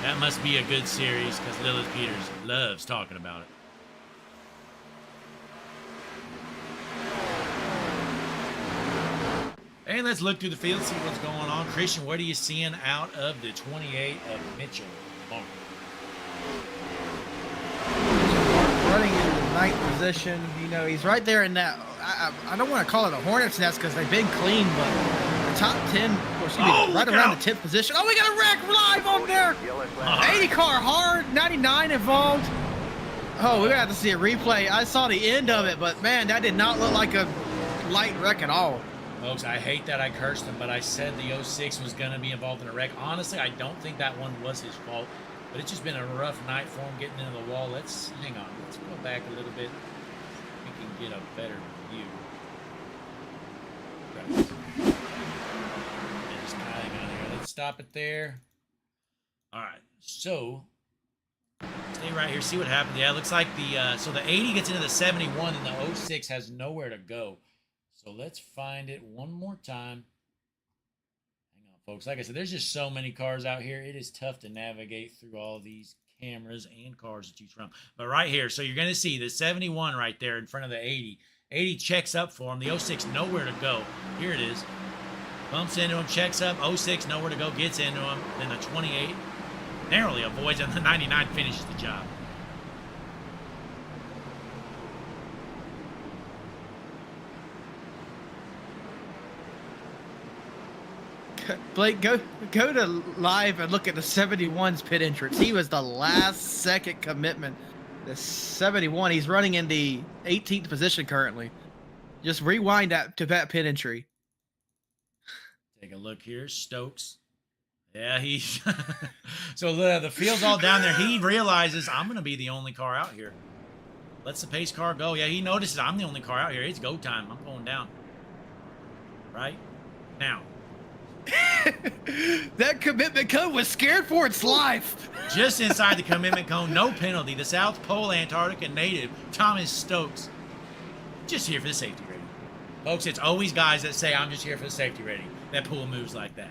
That must be a good series because Lilith Peters loves talking about it. And let's look through the field, see what's going on. Christian, what are you seeing out of the 28 of Mitchell? running into the ninth position. You know, he's right there in that. I don't want to call it a hornet's nest because they've been clean, but the top 10, or excuse me, right around the 10th position. Oh, we got a wreck live on there. 80 car hard, 99 involved. Oh, we're gonna have to see a replay. I saw the end of it, but man, that did not look like a light wreck at all. Folks, I hate that I cursed him, but I said the 06 was going to be involved in a wreck. Honestly, I don't think that one was his fault, but it's just been a rough night for him getting into the wall. Hang on. Let's go back a little bit. We can get a better view. Okay. Just kind of hang on here. Let's stop it there. All right. So, stay right here. See what happens. Yeah, it looks like so the 80 gets into the 71, and the 06 has nowhere to go. So let's find it one more time. Hang on, folks. Like I said, there's just so many cars out here. It is tough to navigate through all these cameras and cars to choose from. But right here, so you're going to see the 71 right there in front of the 80. 80 checks up for him. The 06 nowhere to go. Here it is. Bumps into him, checks up. 06 nowhere to go, gets into him. Then the 28 narrowly avoids, and the 99 finishes the job. Blake, go to live and look at the 71's pit entrance. He was the last second commitment. The 71, he's running in the 18th position currently. Just rewind that to that pit entry. Take a look here, Stokes. Yeah, he's so the field's all down there. He realizes I'm going to be the only car out here. Lets the pace car go. Yeah, he notices I'm the only car out here. It's go time. I'm going down. Right now. That commitment cone was scared for its life. Just inside the commitment cone, no penalty. The South Pole Antarctica native, Thomas Stokes, just here for the safety rating. Folks, it's always guys that say, I'm just here for the safety rating, that pull moves like that.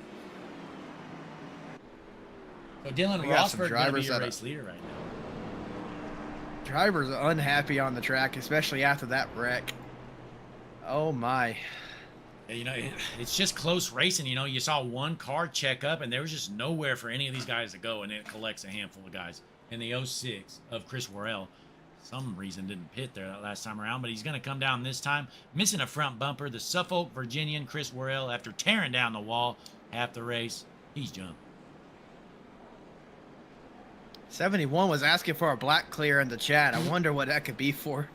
So Dylan Rosberg going to be your race leader right now. Drivers are unhappy on the track, especially after that wreck. Oh, my. You know, it's just close racing. You know, you saw one car check up, and there was just nowhere for any of these guys to go, and it collects a handful of guys. And the 06 of Chris Worrell, some reason didn't pit there that last time around, but he's going to come down this time, missing a front bumper. The Suffolk Virginian Chris Worrell, after tearing down the wall half the race, he's jumped. 71 was asking for a black clear in the chat. I wonder what that could be for.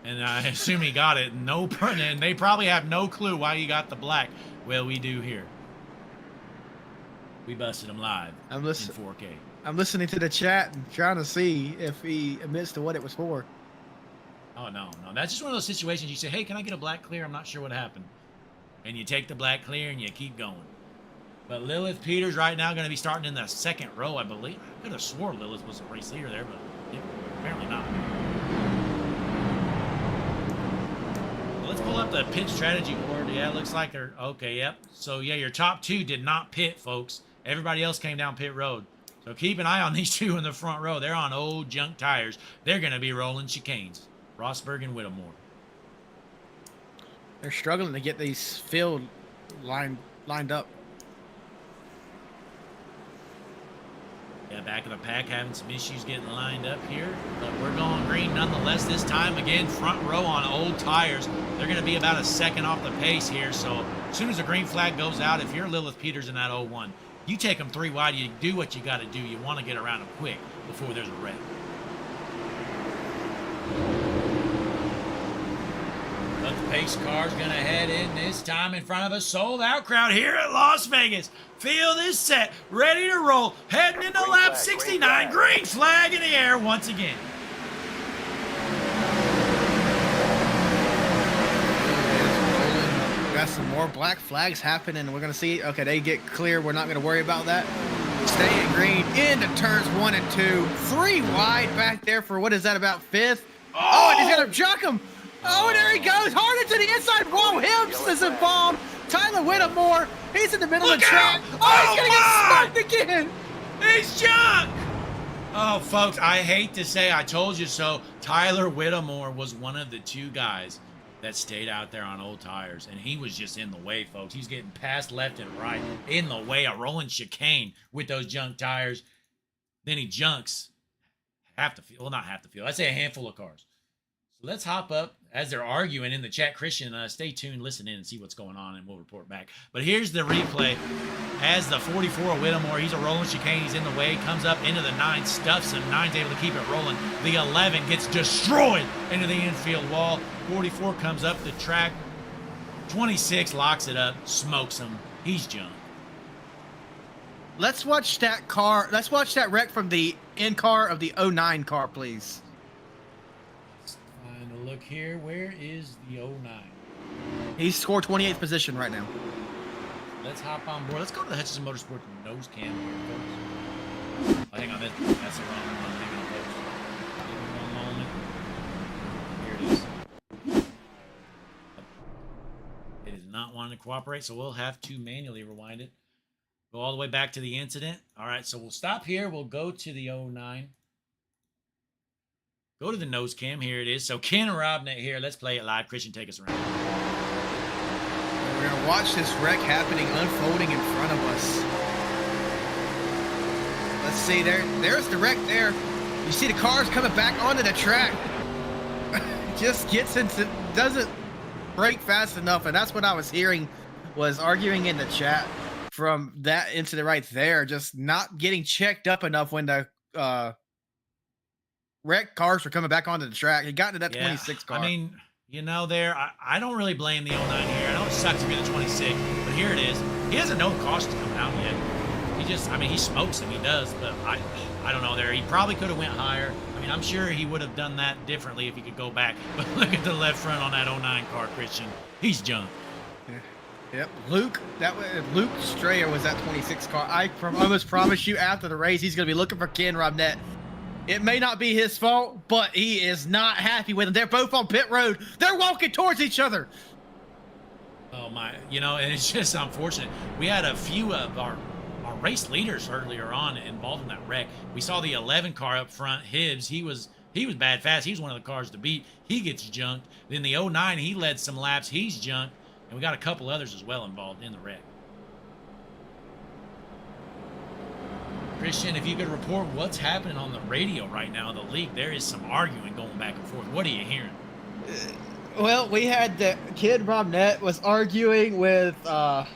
And I assume he got it. No, and they probably have no clue why he got the black. Well, we do here. We busted him live in 4K. I'm listening to the chat and trying to see if he admits to what it was for. Oh, no. That's just one of those situations you say, hey, can I get a black clear? I'm not sure what happened. And you take the black clear and you keep going. But Lilith Peters right now going to be starting in the second row, I believe. I could have swore Lilith was a race leader there, but apparently not. Let's pull up the pit strategy board. Yeah, it looks like they're okay. Yep. So yeah, your top two did not pit, folks. Everybody else came down pit road. So keep an eye on these two in the front row. They're on old junk tires. They're going to be rolling chicanes. Rosberg and Whittemore. They're struggling to get these field lined up. Yeah, back of the pack having some issues getting lined up here. But we're going green nonetheless this time. Again, front row on old tires. They're going to be about a second off the pace here. So as soon as the green flag goes out, if you're Lilith Peters in that 01, you take them 3 wide. You do what you got to do. You want to get around them quick before there's a wreck. But the pace car's going to head in this time in front of a sold-out crowd here at Las Vegas. Field is set, ready to roll, heading into lap 69. Green flag in the air once again. We got some more black flags happening. We're going to see. Okay, they get clear. We're not going to worry about that. Staying green into turns 1 and 2. 3 wide back there for, what is that, about 5th? Oh, and he's going to juck him. Oh, and there he goes. Hard into the inside wall. Hibbs is involved. Tyler Whittemore. He's in the middle of the track. Oh, he's going to get smoked again. He's junk. Oh, folks, I hate to say I told you so. Tyler Whittemore was one of the 2 guys that stayed out there on old tires, and he was just in the way, folks. He's getting passed left and right, in the way, a rolling chicane with those junk tires. Then he junks. half the field. Well, not half the field. I'd say a handful of cars. So let's hop up as they're arguing in the chat. Christian, stay tuned, listen in, and see what's going on, and we'll report back. But here's the replay. As the 44 Whittemore, he's a rolling chicane. He's in the way, comes up into the 9, stuffs him. 9's able to keep it rolling. The 11 gets destroyed into the infield wall. 44 comes up the track. 26 locks it up, smokes him. He's junk. Let's watch that car. Let's watch that wreck from the end car of the 09 car, please. Let's find a look here. Where is the 09? He's scored 28th position right now. Let's hop on board. Let's go to the Hutchinson Motorsports nose cam here, folks. Oh, hang on. That's the wrong one. Hang on, folks. Give me one moment. Here it is. It is not wanting to cooperate, so we'll have to manually rewind it. Go all the way back to the incident. All right, so we'll stop here. We'll go to the 09. Go to the nose cam. Here it is. So Ken Robnett here. Let's play it live. Christian, take us around. We're going to watch this wreck happening, unfolding in front of us. Let's see, there's the wreck there. You see the cars coming back onto the track. Just gets into, doesn't brake fast enough, and that's what I was hearing, was arguing in the chat from that incident right there, just not getting checked up enough when the wrecked cars were coming back onto the track. He got into that 26 car. I mean, you know, I don't really blame the 09 here. I know it sucks to be the 26, but here it is. He doesn't know the caution's coming out yet. He just, I mean, he smokes him. He does, but I don't know there. He probably could have went higher. I mean, I'm sure he would have done that differently if he could go back. But look at the left front on that 09 car, Christian. He's junk. Yep, Luke Strayer was that 26 car. I almost promise you after the race, he's going to be looking for Ken Robnett. It may not be his fault, but he is not happy with him. They're both on pit road. They're walking towards each other. Oh, my. You know, and it's just unfortunate. We had a few of our race leaders earlier on involved in that wreck. We saw the 11 car up front, Hibbs. He was bad fast. He was one of the cars to beat. He gets junked. Then the 09, he led some laps. He's junked. And we got a couple others as well involved in the wreck. Christian, if you could report what's happening on the radio right now in the league. There is some arguing going back and forth. What are you hearing? Well, we had the kid Robnett was arguing with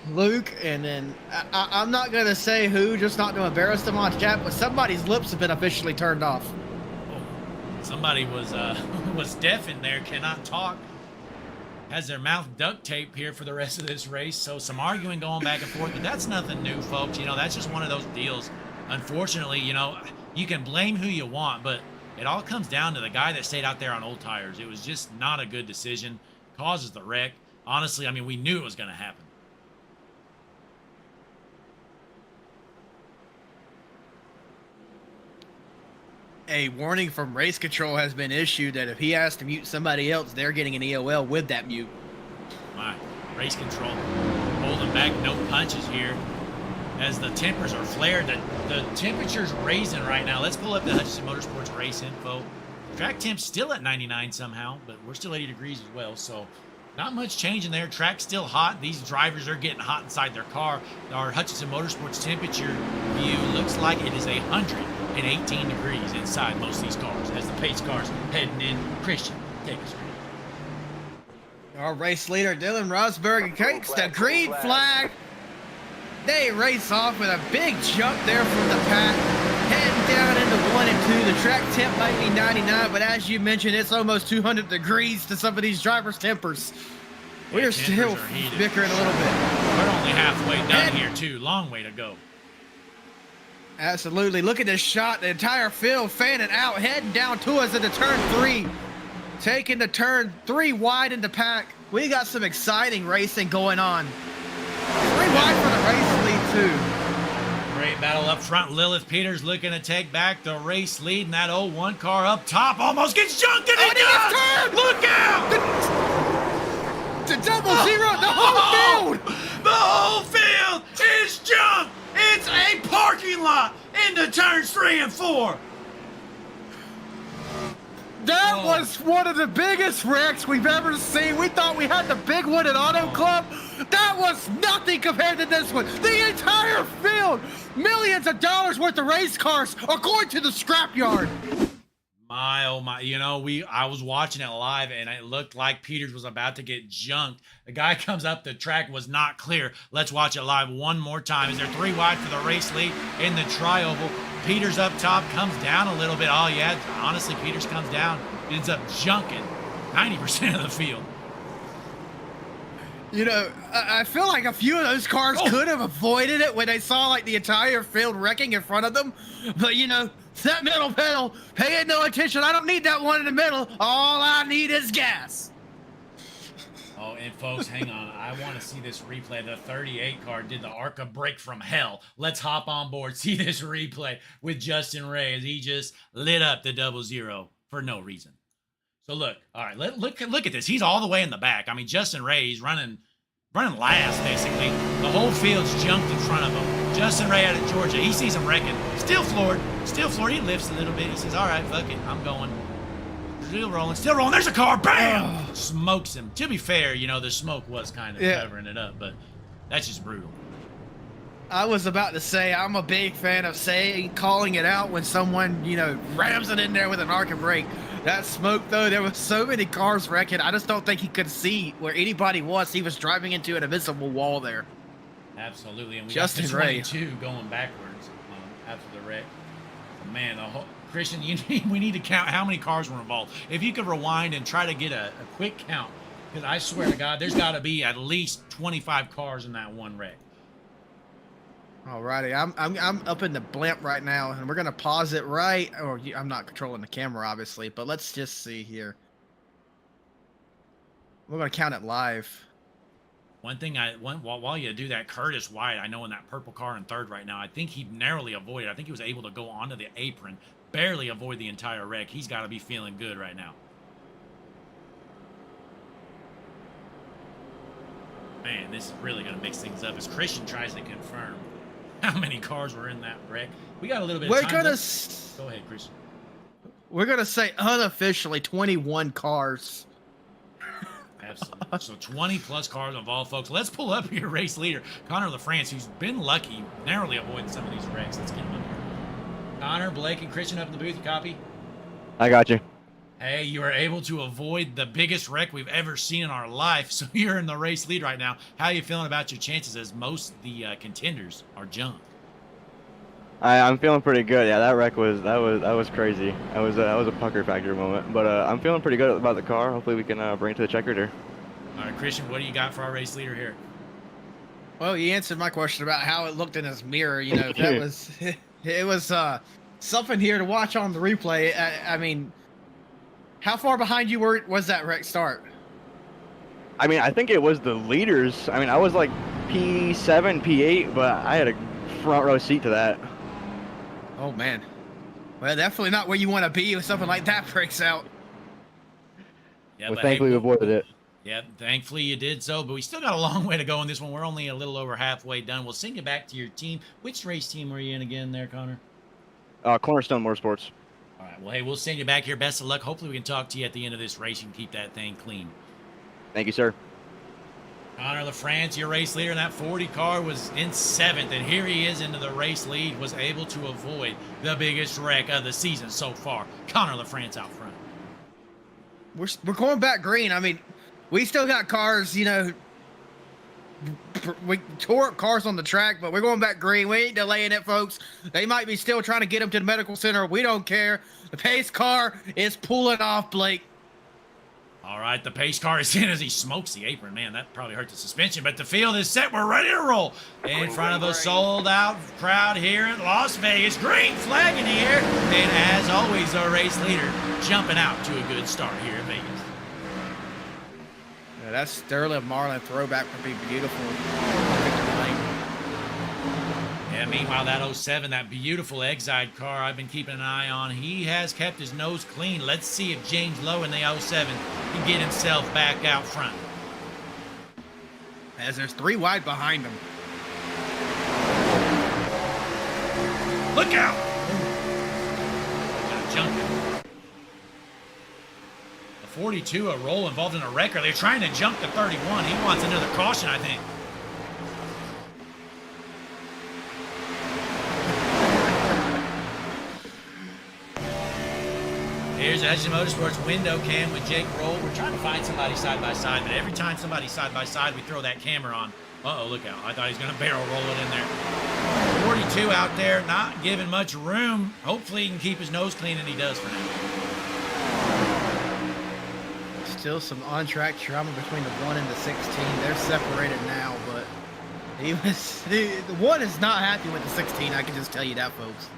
Luke, and then I'm not going to say who, just not to embarrass them on chat, but somebody's lips have been officially turned off. Oh, somebody was deaf in there, cannot talk. Has their mouth duct taped here for the rest of this race. So some arguing going back and forth, but that's nothing new, folks. You know, that's just one of those deals. Unfortunately, you know, you can blame who you want, but it all comes down to the guy that stayed out there on old tires. It was just not a good decision. Causes the wreck. Honestly, I mean, we knew it was going to happen. A warning from race control has been issued that if he has to mute somebody else, they're getting an EOL with that mute. My race control holding back, no punches here as the tempers are flared. The temperature's raising right now. Let's pull up the Hutchinson Motorsports race info. Track temp's still at 99 somehow, but we're still 80 degrees as well, so not much change in there. Track's still hot. These drivers are getting hot inside their car. Our Hutchinson Motorsports temperature view looks like it is 118 degrees inside most of these cars as the pace cars heading in. Christian, take us around. Our race leader, Dylan Rosberg, takes the green flag. They race off with a big jump there from the pack. Heading down into 1 and 2. The track temp might be 99, but as you mentioned, it's almost 200 degrees to some of these drivers' tempers. We're still bickering a little bit. We're only halfway done here, too. Long way to go. Absolutely. Look at this shot. The entire field fanning out, heading down to us into turn 3. Taking the turn 3 wide in the pack. We got some exciting racing going on. 3 wide for the race lead, too. Great battle up front. Lilith Peters looking to take back the race lead, and that 01 car up top almost gets junked, and it does! Look out! The double zero, the whole field! The whole field is junked! It's a parking lot into turns 3 and 4. That was one of the biggest wrecks we've ever seen. We thought we had the big one at Auto Club. That was nothing compared to this one. The entire field, millions of dollars worth of race cars are going to the scrapyard. My oh my, you know, I was watching it live and it looked like Peters was about to get junked. The guy comes up, the track was not clear. Let's watch it live one more time. Is there 3 wide for the race lead in the tri-oval? Peters up top, comes down a little bit. Oh yeah, honestly, Peters comes down, ends up junking 90% of the field. You know, I feel like a few of those cars could have avoided it when they saw like the entire field wrecking in front of them. But you know, that middle pedal, paying no attention. I don't need that one in the middle. All I need is gas. Oh, and folks, hang on. I want to see this replay. The 38 car did the ARCA break from hell. Let's hop on board, see this replay with Justin Ray as he just lit up the 00 for no reason. So look, all right, look at this. He's all the way in the back. I mean, Justin Ray, he's running last, basically. The whole field's jumped in front of him. Justin Ray out of Georgia, he sees him wrecking. Still floored. He lifts a little bit. He says, all right, fuck it, I'm going. Still rolling. There's a car, bam! Smokes him. To be fair, you know, the smoke was kind of covering it up, but that's just brutal. I was about to say, I'm a big fan of calling it out when someone, you know, rams it in there with an arc and brake. That smoke, though, there was so many cars wrecking. I just don't think he could see where anybody was. He was driving into an invisible wall there. Absolutely. And we Justin got the Ray 22 going backwards after the wreck. So, man, Christian, we need to count how many cars were involved. If you could rewind and try to get a quick count, because I swear to God, there's got to be at least 25 cars in that one wreck. Alrighty, I'm up in the blimp right now, and we're gonna pause it right. Or I'm not controlling the camera, obviously, but let's just see here. We're gonna count it live. One thing while you do that, Curtis White, I know in that purple car in third right now, I think he narrowly avoided. I think he was able to go onto the apron, barely avoid the entire wreck. He's got to be feeling good right now. Man, this is really going to mix things up as Christian tries to confirm how many cars were in that wreck. We got a little bit of time. Go ahead, Christian. We're gonna say unofficially 21 cars. Absolutely. So 20 plus cars involved, folks. Let's pull up your race leader, Connor LaFrance, who's been lucky, narrowly avoiding some of these wrecks. Let's get him up here. Connor, Blake, and Christian up in the booth. You copy? I got you. Hey, you were able to avoid the biggest wreck we've ever seen in our life, so you're in the race lead right now. How are you feeling about your chances as most of the contenders are jumped? I'm feeling pretty good. Yeah, that wreck was crazy. That was a pucker factor moment, but I'm feeling pretty good about the car. Hopefully we can bring it to the checkered here. All right, Christian, what do you got for our race leader here? Well, you answered my question about how it looked in his mirror. You know, that was it was something here to watch on the replay. I mean, how far behind you was that wreck start? I mean, I think it was the leaders. I mean, I was like P7, P8, but I had a front row seat to that. Oh man, well, definitely not where you want to be if something like that breaks out. Yeah, well, thankfully we avoided it. Yeah, thankfully you did so, but we still got a long way to go in this one. We're only a little over halfway done. We'll send you back to your team. Which race team were you in again there, Connor? Cornerstone Motorsports. All right, well, hey, we'll send you back here. Best of luck. Hopefully we can talk to you at the end of this race and keep that thing clean. Thank you, sir. Connor LaFrance, your race leader in that 40 car, was in 7th, and here he is into the race lead, was able to avoid the biggest wreck of the season so far. Connor LaFrance out front. We're going back green. I mean, we still got cars, you know, we tore up cars on the track, but we're going back green. We ain't delaying it, folks. They might be still trying to get them to the medical center. We don't care. The pace car is pulling off, Blake. All right, the pace car is in as he smokes the apron. Man, that probably hurt the suspension, but the field is set. We're ready to roll. In front of a sold-out crowd here in Las Vegas. Green flag in the air. And as always, our race leader jumping out to a good start here in Vegas. Yeah, that Sterling Marlin throwback would be beautiful. Yeah, meanwhile, that 07, that beautiful Exide car I've been keeping an eye on, he has kept his nose clean. Let's see if James Lowe in the 07 can get himself back out front. As there's 3 wide behind him. Look out! Gonna jump it. The 42, a roll involved in a wrecker. They're trying to jump the 31. He wants another caution, I think. Here's the Hudson Motorsports window cam with Jake Roll. We're trying to find somebody side by side, but every time somebody's side by side, we throw that camera on. Uh-oh, look out. I thought he was going to barrel roll it in there. 42 out there, not giving much room. Hopefully he can keep his nose clean, and he does for now. Still some on-track drama between the 1 and the 16. They're separated now, but the 1 is not happy with the 16. I can just tell you that, folks.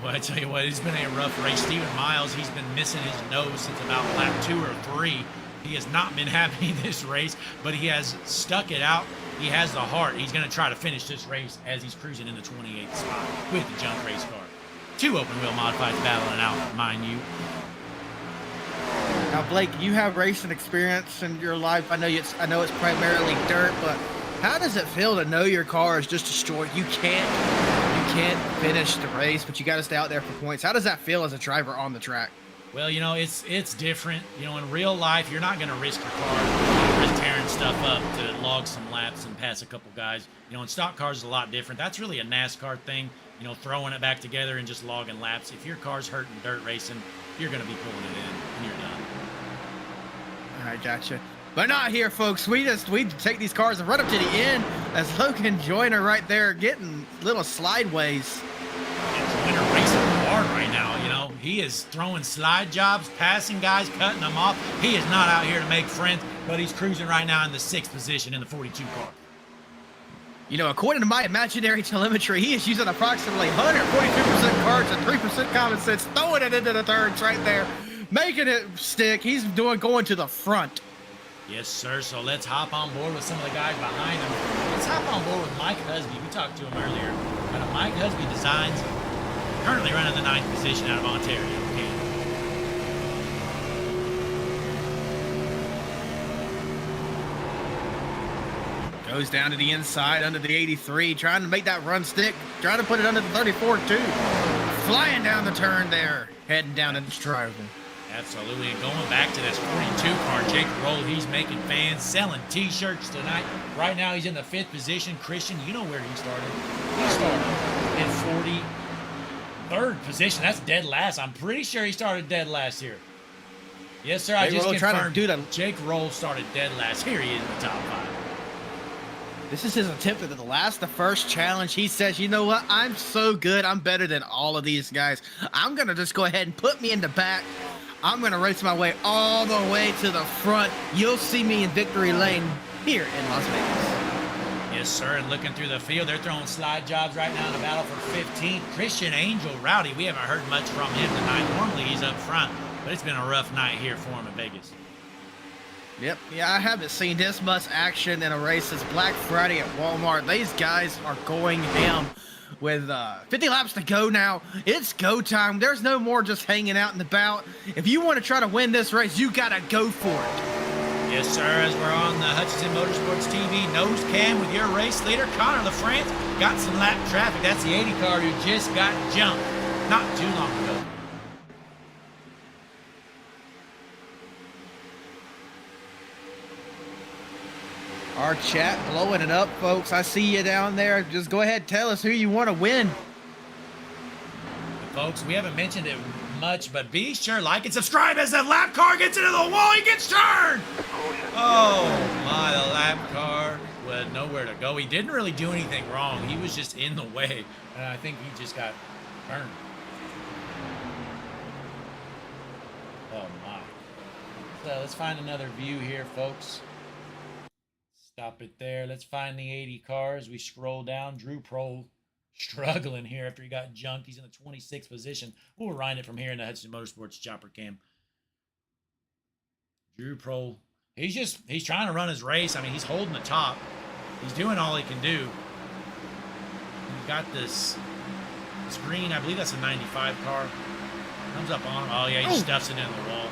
Well, I tell you what, it's been a rough race. Steven Miles, he's been missing his nose since about lap 2 or 3. He has not been happy this race, but he has stuck it out. He has the heart. He's going to try to finish this race as he's cruising in the 28th spot with the junk race car. 2 open-wheel modifieds battling out, mind you. Now, Blake, you have racing experience in your life. I know it's primarily dirt, but how does it feel to know your car is just destroyed? You can't finish the race, but you got to stay out there for points. How does that feel as a driver on the track? Well, you know, it's different. You know, in real life, you're not going to risk your car, risk tearing stuff up to log some laps and pass a couple guys. You know, in stock cars, it's a lot different. That's really a NASCAR thing, you know, throwing it back together and just logging laps. If your car's hurt in dirt racing, you're going to be pulling it in and you're done. All right, gotcha. But not here, folks. We take these cars and run up to the end as Logan Joyner right there getting little slideways. Joyner racing hard right now, you know. He is throwing slide jobs, passing guys, cutting them off. He is not out here to make friends, but he's cruising right now in the 6th position in the 42 car. You know, according to my imaginary telemetry, he is using approximately 142% cards and 3% common sense, throwing it into the turns right there, making it stick. He's going to the front. Yes, sir. So let's hop on board with some of the guys behind him. Let's hop on board with Mike Husby. We talked to him earlier. Mike Husby Designs, currently running the 9th position out of Ontario, Canada. Goes down to the inside under the 83, trying to make that run stick, trying to put it under the 34 too. Flying down the turn there, heading down into trouble. Absolutely, and going back to this 42 car, Jake Roll, he's making fans, selling t-shirts tonight. Right now, he's in the 5th position. Christian, you know where he started. He started in 43rd position. That's dead last. I'm pretty sure he started dead last here. Yes, sir, I just confirmed. Jake Roll started dead last. Here he is in the top 5. This is his attempt at the first challenge. He says, you know what? I'm so good. I'm better than all of these guys. I'm going to just go ahead and put me in the back. I'm going to race my way all the way to the front. You'll see me in victory lane here in Las Vegas. Yes, sir, and looking through the field, they're throwing slide jobs right now in the battle for 15th. Christian Angel Rowdy, we haven't heard much from him tonight. Normally he's up front, but it's been a rough night here for him in Vegas. Yep, yeah, I haven't seen this much action in a race since Black Friday at Walmart. These guys are going ham. With 50 laps to go now, it's go time. There's no more just hanging out in the bout. If you want to try to win this race, you got to go for it. Yes, sir, as we're on the Hutchinson Motorsports TV nose cam with your race leader, Connor LaFrance, got some lap traffic. That's the 80 car who just got jumped not too long ago. Our chat blowing it up, folks. I see you down there. Just go ahead, tell us who you want to win. Folks, we haven't mentioned it much, but be sure like and subscribe as the lap car gets into the wall. He gets turned. Oh my, the lap car had nowhere to go. He didn't really do anything wrong. He was just in the way, and I think he just got turned. Oh my. So let's find another view here, folks. Stop it there. Let's find the 80 cars. We scroll down. Drew Pro struggling here after he got junked. He's in the 26th position. We'll rewind it from here in the Hudson Motorsports chopper cam. Drew Pro, he's trying to run his race. I mean, he's holding the top. He's doing all he can do. He's got this screen. I believe that's a 95 car. Comes up on him. Oh, yeah, he stuffs it in the wall.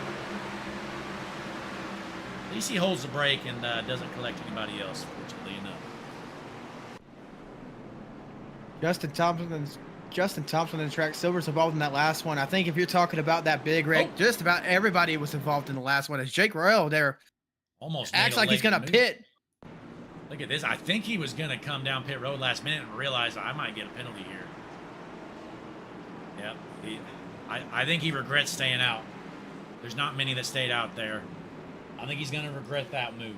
At least he holds the brake and doesn't collect anybody else, fortunately enough. Justin Thompson and Track Silver's involved in that last one. I think if you're talking about that big wreck, just about everybody was involved in the last one. As Jake Royale there almost acts like he's going to pit. Look at this. I think he was going to come down pit road last minute and realize I might get a penalty here. Yep. I think he regrets staying out. There's not many that stayed out there. I think he's going to regret that move.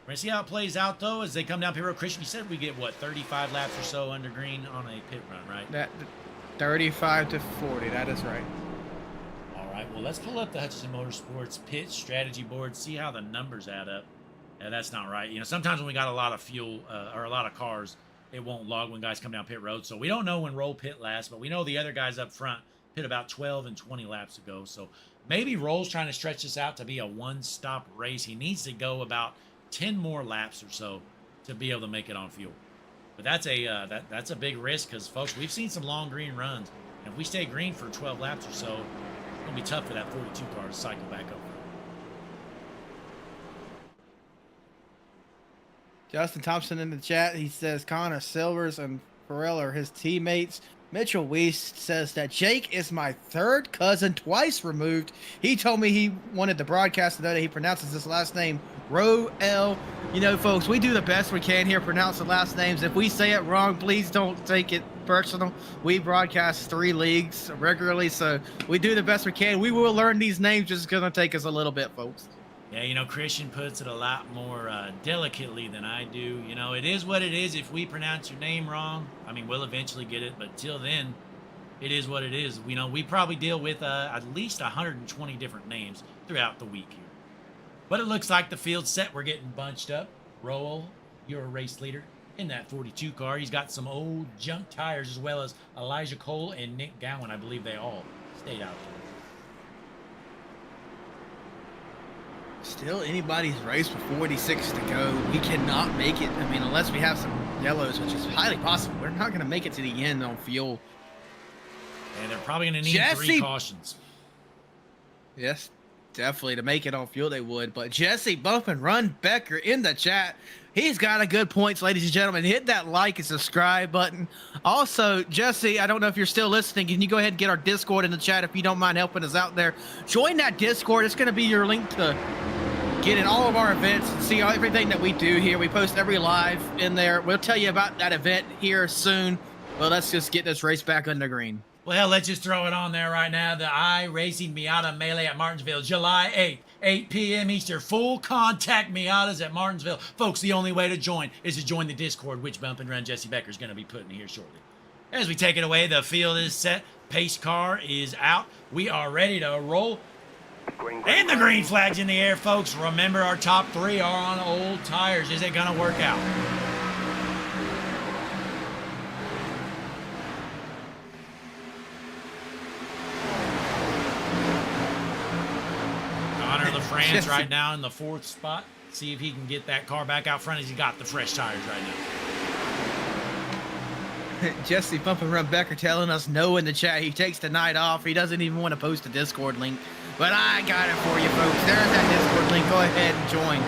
We're going to see how it plays out, though, as they come down pit road. Christian, you said we get, what, 35 laps or so under green on a pit run, right? That 35 to 40, that is right. All right, well, let's pull up the Hutchinson Motorsports pit strategy board, see how the numbers add up. Yeah, that's not right. You know, sometimes when we got a lot of fuel or a lot of cars, it won't log when guys come down pit road. So we don't know when roll pit lasts, but we know the other guys up front pit about 12 and 20 laps ago. So maybe Roll's trying to stretch this out to be a one-stop race. He needs to go about 10 more laps or so to be able to make it on fuel. But that's a that's a big risk because, folks, we've seen some long green runs. And if we stay green for 12 laps or so, it's going to be tough for that 42 car to cycle back over. Justin Thompson in the chat, he says Connor Silvers and Farrell are his teammates. Mitchell Weiss says that Jake is my third cousin, twice removed. He told me he wanted the broadcast to know that he pronounces his last name Roel. You know, folks, we do the best we can here pronouncing last names. If we say it wrong, please don't take it personal. We broadcast 3 leagues regularly, so we do the best we can. We will learn these names, just going to take us a little bit, folks. Yeah, you know, Christian puts it a lot more delicately than I do. You know, it is what it is. If we pronounce your name wrong, I mean, we'll eventually get it. But till then, it is what it is. You know, we probably deal with at least 120 different names throughout the week here. But it looks like the field's set. We're getting bunched up. Roel, you're a race leader in that 42 car. He's got some old junk tires, as well as Elijah Cole and Nick Gowan. I believe they all stayed out there. Still anybody's race with 46 to go. We cannot make it. I mean, unless we have some yellows, which is highly possible. We're not going to make it to the end on fuel. And they're probably going to need 3 cautions. Yes, definitely. To make it on fuel, they would. But Jesse Bump and Run Becker in the chat. He's got a good points, ladies and gentlemen. Hit that like and subscribe button. Also, Jesse, I don't know if you're still listening. Can you go ahead and get our Discord in the chat if you don't mind helping us out there? Join that Discord. It's going to be your link to get in all of our events and see everything that we do here. We post every live in there. We'll tell you about that event here soon. But let's just get this race back under green. Well, hell, let's just throw it on there right now. The iRacing Miata Melee at Martinsville, July 8th, 8 p.m. Eastern. Full contact Miatas at Martinsville. Folks, the only way to join is to join the Discord, which Bump and Run Jesse Becker is going to be putting here shortly. As we take it away, the field is set. Pace car is out. We are ready to roll. And the green flag's in the air, folks. Remember, our top 3 are on old tires. Is it going to work out? France right now in the 4th spot. See if he can get that car back out front as he got the fresh tires right now. Jesse Bump and Run Becker telling us no in the chat. He takes the night off. He doesn't even want to post a Discord link. But I got it for you, folks. There's that Discord link. Go ahead and join.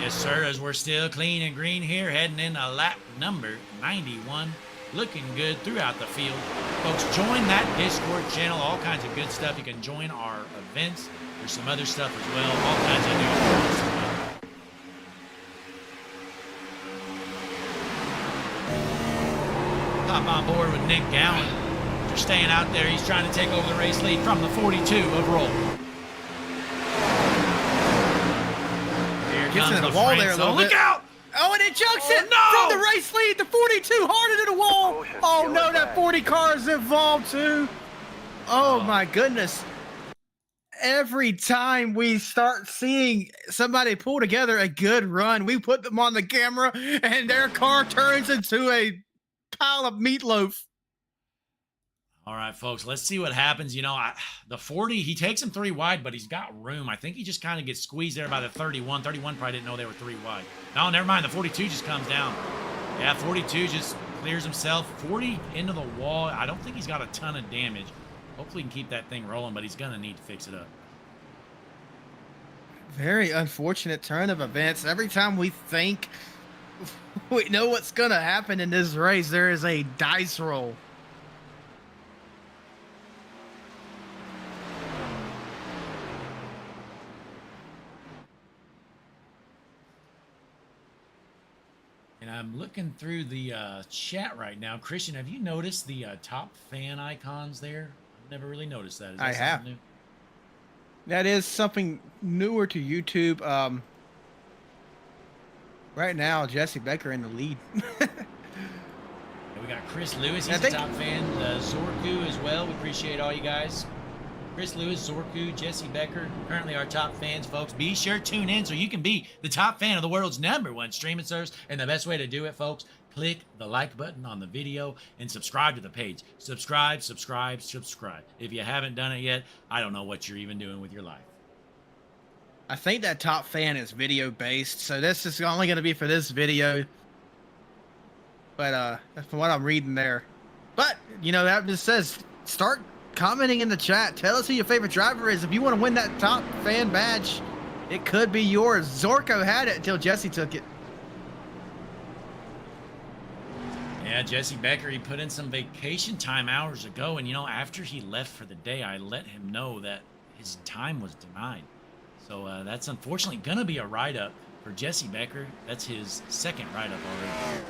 Yes, sir, as we're still clean and green here, heading into lap number 91. Looking good throughout the field. Folks, join that Discord channel. All kinds of good stuff. You can join our events. There's some other stuff as well. All kinds of news. Hop on board with Nick Gowan. After staying out there, he's trying to take over the race lead from the 42 of Roll. Here comes the wall there a little bit. Look out! Oh, and it jumps it no! from the race lead. The 42 harder than the wall. Oh, no, that 40 car is involved, too. Oh, my goodness. Every time we start seeing somebody pull together a good run, we put them on the camera, and their car turns into a pile of meatloaf. All right, folks, let's see what happens. You know, the 40, he takes him 3 wide, but he's got room. I think he just kind of gets squeezed there by the 31. 31 probably didn't know they were 3 wide. No, never mind. The 42 just comes down. Yeah, 42 just clears himself. 40 into the wall. I don't think he's got a ton of damage. Hopefully he can keep that thing rolling, but he's going to need to fix it up. Very unfortunate turn of events. Every time we think we know what's going to happen in this race, there is a dice roll. And I'm looking through the chat right now. Christian, have you noticed the top fan icons there? I've never really noticed that. Is that I have. something new? That is something newer to YouTube. Right now, Jesse Becker in the lead. We got Chris Lewis. He's a top fan. Zorku as well. We appreciate all you guys. Chris Lewis, Zorku, Jesse Becker, currently our top fans, folks. Be sure to tune in so you can be the top fan of the world's #1 streaming service. And the best way to do it, folks, click the like button on the video and subscribe to the page. Subscribe, subscribe, subscribe. If you haven't done it yet, I don't know what you're even doing with your life. I think that top fan is video based, so this is only going to be for this video. But from what I'm reading there. But, you know, that just says start commenting in the chat. Tell us who your favorite driver is. If you want to win that top fan badge, it could be yours. Zorko had it until Jesse took it. Yeah, Jesse Becker, he put in some vacation time hours ago, and, you know, after he left for the day, I let him know that his time was denied. So that's unfortunately going to be a write-up for Jesse Becker. That's his second write-up already.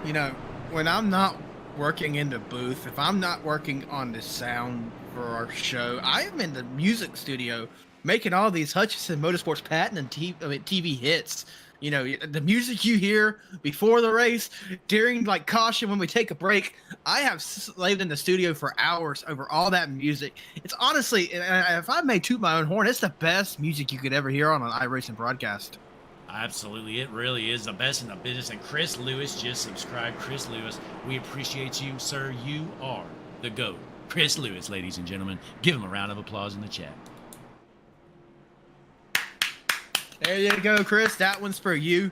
You know, when I'm not working in the booth, if I'm not working on the sound for our show, I am in the music studio making all these Hutchinson Motorsports patent and TV hits. You know, the music you hear before the race, during like caution when we take a break. I have slaved in the studio for hours over all that music. It's honestly, if I may toot my own horn, it's the best music you could ever hear on an iRacing broadcast. Absolutely, it really is the best in the business. And Chris Lewis just subscribed. Chris Lewis, we appreciate you, sir. You are the GOAT. Chris Lewis, ladies and gentlemen. Give him a round of applause in the chat. There you go, Chris. That one's for you.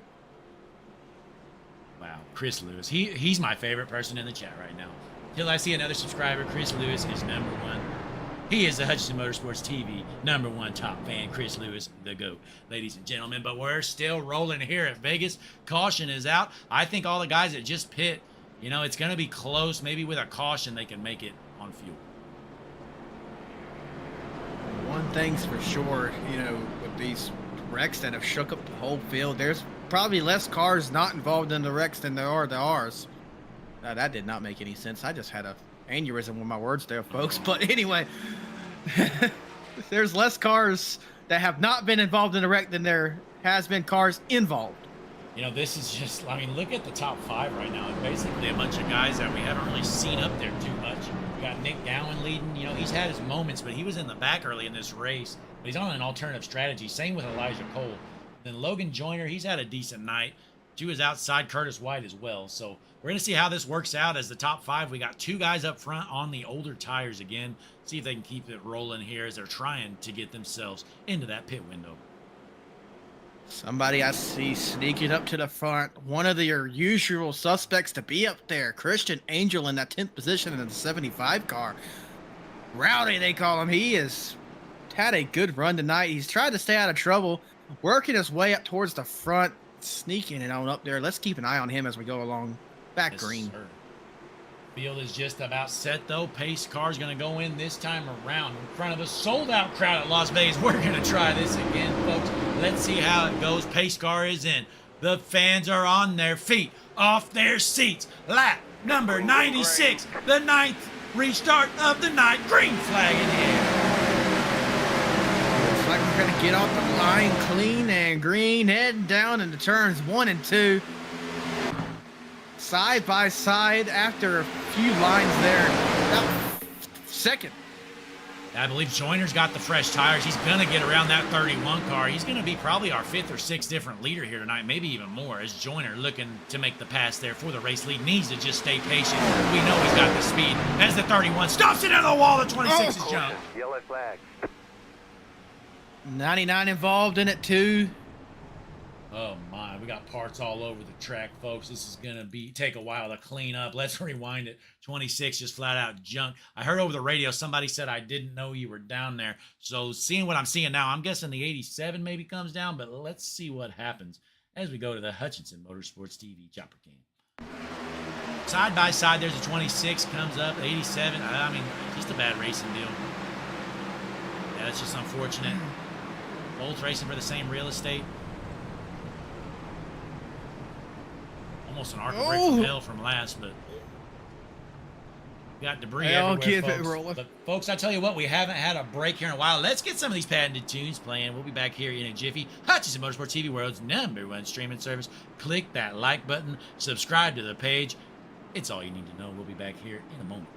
Wow, Chris Lewis. He's my favorite person in the chat right now. Till I see another subscriber, Chris Lewis is #1. He is the Hutchinson Motorsports TV #1 top fan, Chris Lewis, the GOAT, ladies and gentlemen. But we're still rolling here at Vegas. Caution is out. I think all the guys that just pit, you know, it's going to be close. Maybe with a caution, they can make it on fuel. One thing's for sure, you know, with these wrecks that have shook up the whole field, there's probably less cars not involved in the wrecks than there are the ours. Now, that did not make any sense. I just had a aneurysm with my words there, folks. But anyway, there's less cars that have not been involved in a wreck than there has been cars involved. You know, this is just, I mean, look at the top 5 right now. Basically a bunch of guys that we haven't really seen up there too much. We got Nick Gowan leading. You know, he's had his moments, but he was in the back early in this race. But he's on an alternative strategy. Same with Elijah Cole. Then Logan Joyner, he's had a decent night. She was outside Curtis White as well. So we're going to see how this works out as the top 5. We got 2 guys up front on the older tires again. See if they can keep it rolling here as they're trying to get themselves into that pit window. Somebody I see sneaking up to the front. One of your usual suspects to be up there. Christian Angel in that 10th position in the 75 car. Rowdy, they call him. He has had a good run tonight. He's tried to stay out of trouble, working his way up towards the front, sneaking it on up there. Let's keep an eye on him as we go along. Back green. Sir. Field is just about set, though. Pace car's going to go in this time around in front of a sold-out crowd at Las Vegas. We're going to try this again, folks. Let's see how it goes. Pace car is in. The fans are on their feet, off their seats. Lap number 96, the 9th restart of the night. Green flag in here. Looks like we're going to get off the line clean and green, heading down into turns 1 and 2. Side by side after a few lines there. About second. I believe Joyner's got the fresh tires. He's going to get around that 31 car. He's going to be probably our 5th or 6th different leader here tonight, maybe even more, as Joyner looking to make the pass there for the race lead. Needs to just stay patient. We know he's got the speed. As the 31 stops it into the wall, the 26 is jumped. Yellow flag. 99 involved in it too. Oh my, we got parts all over the track, folks. This is gonna take a while to clean up. Let's rewind it. 26 just flat out junk. I heard over the radio somebody said I didn't know you were down there. So seeing what I'm seeing now, I'm guessing the 87 maybe comes down, but let's see what happens as we go to the Hutchinson Motorsports TV chopper cam. Side by side, there's a 26 comes up, 87. I mean, just a bad racing deal. Yeah, that's just unfortunate. Both racing for the same real estate. Almost an arc of break from hell from last, but got debris I'll everywhere, keep it folks. rolling. But folks, I tell you what, we haven't had a break here in a while. Let's get some of these patented tunes playing. We'll be back here in a jiffy. Hutchinson Motorsport TV World's #1 streaming service. Click that like button. Subscribe to the page. It's all you need to know. We'll be back here in a moment.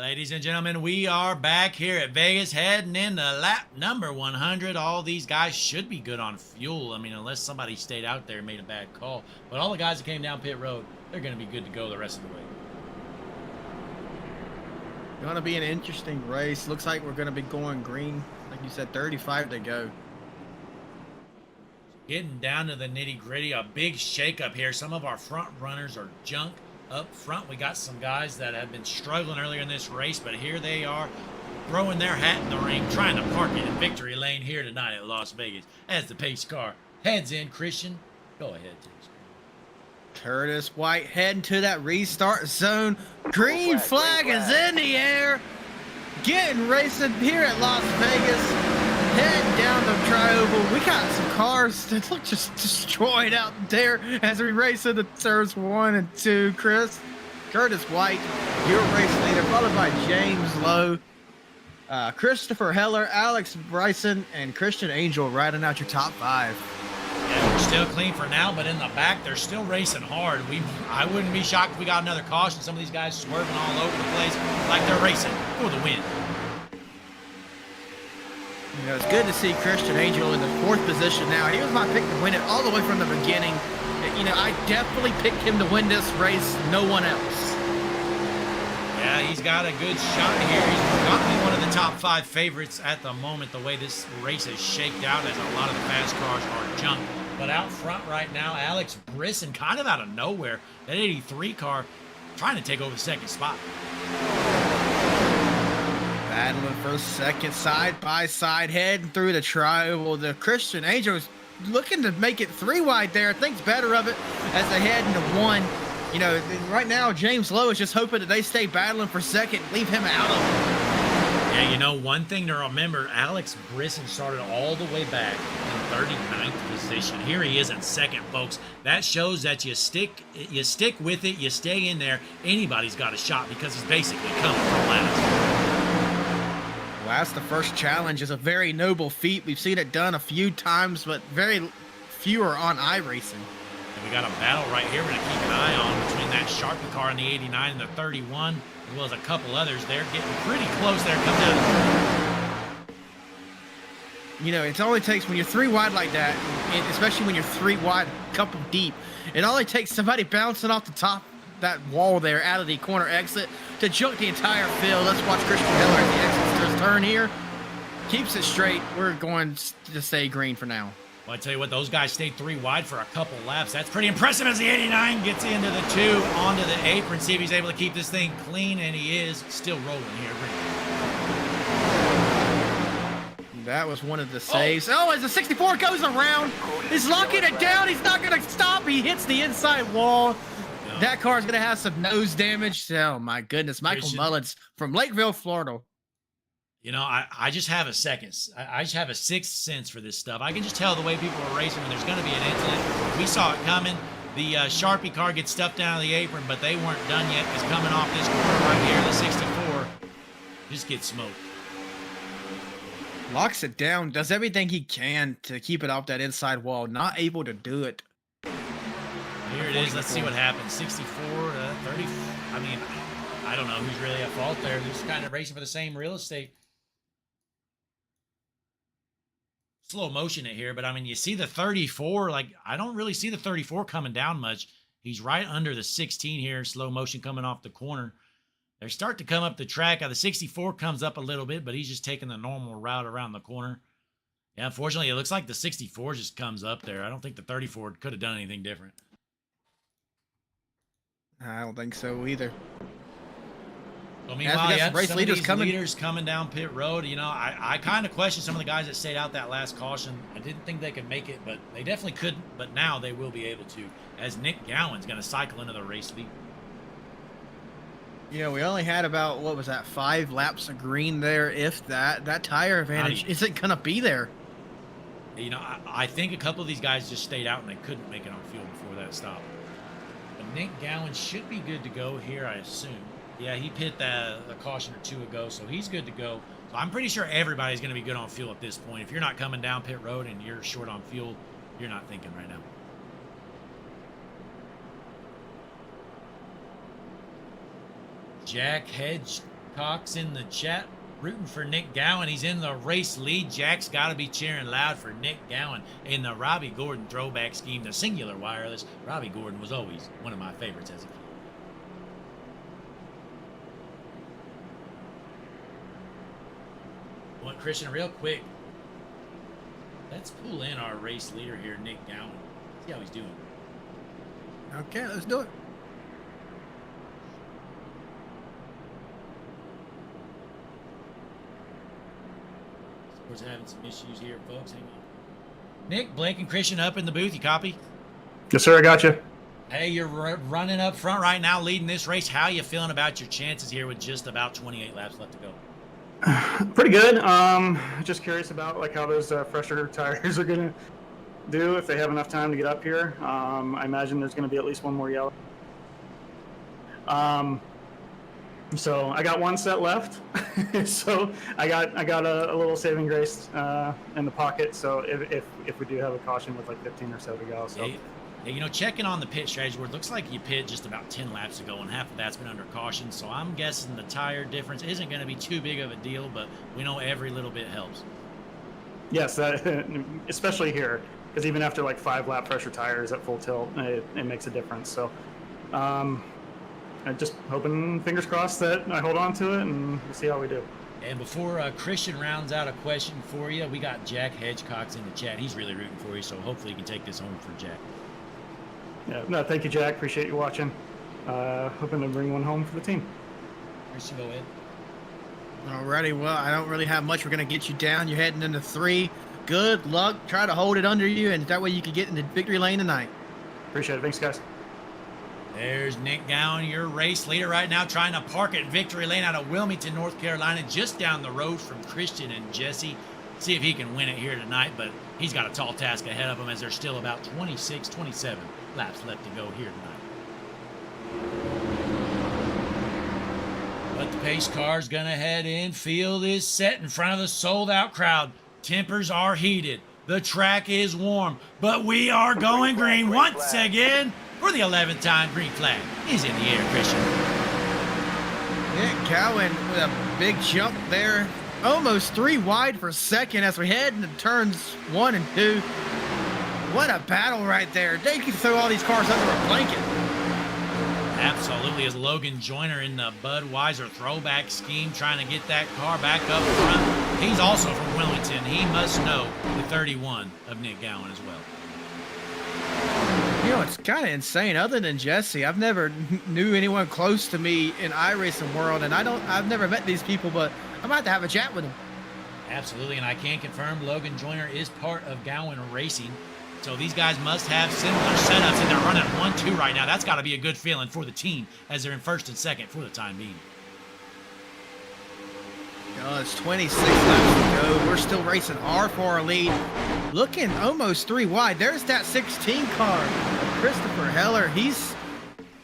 Ladies and gentlemen, we are back here at Vegas, heading into lap number 100. All these guys should be good on fuel. I mean, unless somebody stayed out there and made a bad call. But all the guys that came down pit road, they're going to be good to go the rest of the way. Going to be an interesting race. Looks like we're going to be going green. Like you said, 35 to go. Getting down to the nitty-gritty, a big shakeup here. Some of our front runners are junk. Up front, we got some guys that have been struggling earlier in this race, but here they are throwing their hat in the ring, trying to park it in victory lane here tonight at Las Vegas as the pace car heads in. Christian, go ahead. Curtis White heading to that restart zone. Green flag is in the air. Getting racing here at Las Vegas. Heading down the tri-oval. We got some cars that look just destroyed out there as we race into turns 1 and 2. Curtis White, your race leader, followed by James Lowe, Christopher Heller, Alex Bryson, and Christian Angel riding out your top 5. Yeah, we're still clean for now, but in the back, they're still racing hard. I wouldn't be shocked if we got another caution. Some of these guys swerving all over the place like they're racing for the win. You know, it's good to see Christian Angel in the 4th position now. He was my pick to win it all the way from the beginning. You know, I definitely picked him to win this race, no one else. Yeah, he's got a good shot here. He's probably one of the top 5 favorites at the moment, the way this race is shaked out, as a lot of the fast cars are junk. But out front right now, Alex Brisson, kind of out of nowhere, that 83 car trying to take over the 2nd spot. Battling for second, side by side, heading through the tri-oval. The Christian Angel is looking to make it 3 wide there. Thinks better of it as they head into 1. You know, right now, James Lowe is just hoping that they stay battling for second, leave him out of it. Yeah, you know, one thing to remember, Alex Brisson started all the way back in 39th position. Here he is in 2nd, folks. That shows that you stick with it, you stay in there. Anybody's got a shot because he's basically coming from last. that's the first challenge. It's a very noble feat. We've seen it done a few times, but very few are on iRacing. And we got a battle right here we're going to keep an eye on between that Sharpie car and the 89 and the 31, as well as a couple others. They're getting pretty close there. Come down. You know, it only takes, when you're 3 wide like that, and especially when you're 3 wide, couple deep, it only takes somebody bouncing off the top that wall there out of the corner exit to junk the entire field. Let's watch Christian Miller at the exit to his turn here. Keeps it straight. We're going to stay green for now. Well, I tell you what, those guys stayed 3 wide for a couple laps. That's pretty impressive as the 89 gets into the 2 onto the apron. See if he's able to keep this thing clean, and he is still rolling here. That was one of the saves. Oh, as the 64 goes around, he's locking it down. He's not going to stop. He hits the inside wall. That car is going to have some nose damage. Oh, my goodness. Michael Mullins from Lakeville, Florida. You know, I just have a second. I just have a sixth sense for this stuff. I can just tell the way people are racing when there's going to be an incident. We saw it coming. The Sharpie car gets stuffed down to the apron, but they weren't done yet because coming off this corner right here, the 64 just gets smoked. Locks it down, does everything he can to keep it off that inside wall. Not able to do it. Here it is. Let's see what happens. 64, 30. I mean, I don't know who's really at fault there. They're just kind of racing for the same real estate. Slow motion it here, but I mean, you see the 34. Like, I don't really see the 34 coming down much. He's right under the 16 here. Slow motion coming off the corner. They start to come up the track. The 64 comes up a little bit, but he's just taking the normal route around the corner. Yeah, unfortunately, it looks like the 64 just comes up there. I don't think the 34 could have done anything different. I don't think so either. So meanwhile, some of these leaders coming down pit road. You know, I kind of question some of the guys that stayed out that last caution. I didn't think they could make it, but they definitely couldn't. But now they will be able to, as Nick Gowan's going to cycle into the race lead. Yeah, we only had about, what was that, 5 laps of green there, if that. That tire advantage isn't going to be there. You know, I think a couple of these guys just stayed out and they couldn't make it on field before that stop. But Nick Gowan should be good to go here, I assume. Yeah, he pit the caution or 2 ago, so he's good to go. So I'm pretty sure everybody's going to be good on fuel at this point. If you're not coming down pit road and you're short on fuel, you're not thinking right now. Jack Hedgecock's in the chat, rooting for Nick Gowan. He's in the race lead. Jack's got to be cheering loud for Nick Gowan in the Robbie Gordon throwback scheme, the singular wireless. Robbie Gordon was always one of my favorites as a kid. Well, Christian, real quick, let's pull in our race leader here, Nick Gowan. See how he's doing. Okay, let's do it. We're having some issues here, folks. Hang on. Nick, Blake, and Christian up in the booth. You copy? Yes, sir. I got you. Hey, you're running up front right now, leading this race. How you feeling about your chances here with just about 28 laps left to go? Pretty good. Just curious about like how those fresher tires are gonna do if they have enough time to get up here. I imagine there's gonna be at least one more yellow. So I got 1 set left. So I got a little saving grace in the pocket. So if we do have a caution with like 15 or so to go. So. Hey, you know, checking on the pit strategy board, looks like you pit just about 10 laps ago, and half of that's been under caution. So I'm guessing the tire difference isn't going to be too big of a deal, but we know every little bit helps. Yes, especially here, because even after like 5 lap pressure tires at full tilt, it makes a difference. So. I'm just hoping, fingers crossed, that I hold on to it and we'll see how we do. And before Christian rounds out a question for you, we got Jack Hedgecock's in the chat. He's really rooting for you, so hopefully you can take this home for Jack. Yeah, no, thank you, Jack. Appreciate you watching. Hoping to bring one home for the team. Christian, go ahead. Alrighty, well, I don't really have much. We're going to get you down. You're heading into 3. Good luck. Try to hold it under you, and that way you can get in the victory lane tonight. Appreciate it. Thanks, guys. There's Nick Gowan, your race leader right now, trying to park at victory lane out of Wilmington, North Carolina, just down the road from Christian and Jesse. See if he can win it here tonight, but he's got a tall task ahead of him as there's still about 26, 27 laps left to go here tonight. But the pace car's gonna head in. Field is set in front of the sold-out crowd. Tempers are heated. The track is warm. But we are going green once again for the 11th time. Green flag is in the air, Christian. Nick Cowan with a big jump there. Almost 3 wide for second as we head into turns 1 and 2. What a battle right there. They can throw all these cars under a blanket. Absolutely, as Logan Joyner in the Budweiser throwback scheme trying to get that car back up front. He's also from Wilmington. He must know the 31 of Nick Gowan as well. You know, it's kind of insane. Other than Jesse, I've never knew anyone close to me in iRacing world, and I've never met these people, but I'm about to have a chat with them. Absolutely, and I can confirm Logan Joyner is part of Gowan Racing. So these guys must have similar setups, and they're running 1-2 right now. That's got to be a good feeling for the team as they're in first and second for the time being. It's 26 laps to go. We're still racing hard for our lead. Looking almost 3 wide. There's that 16 car, Christopher Heller. He's,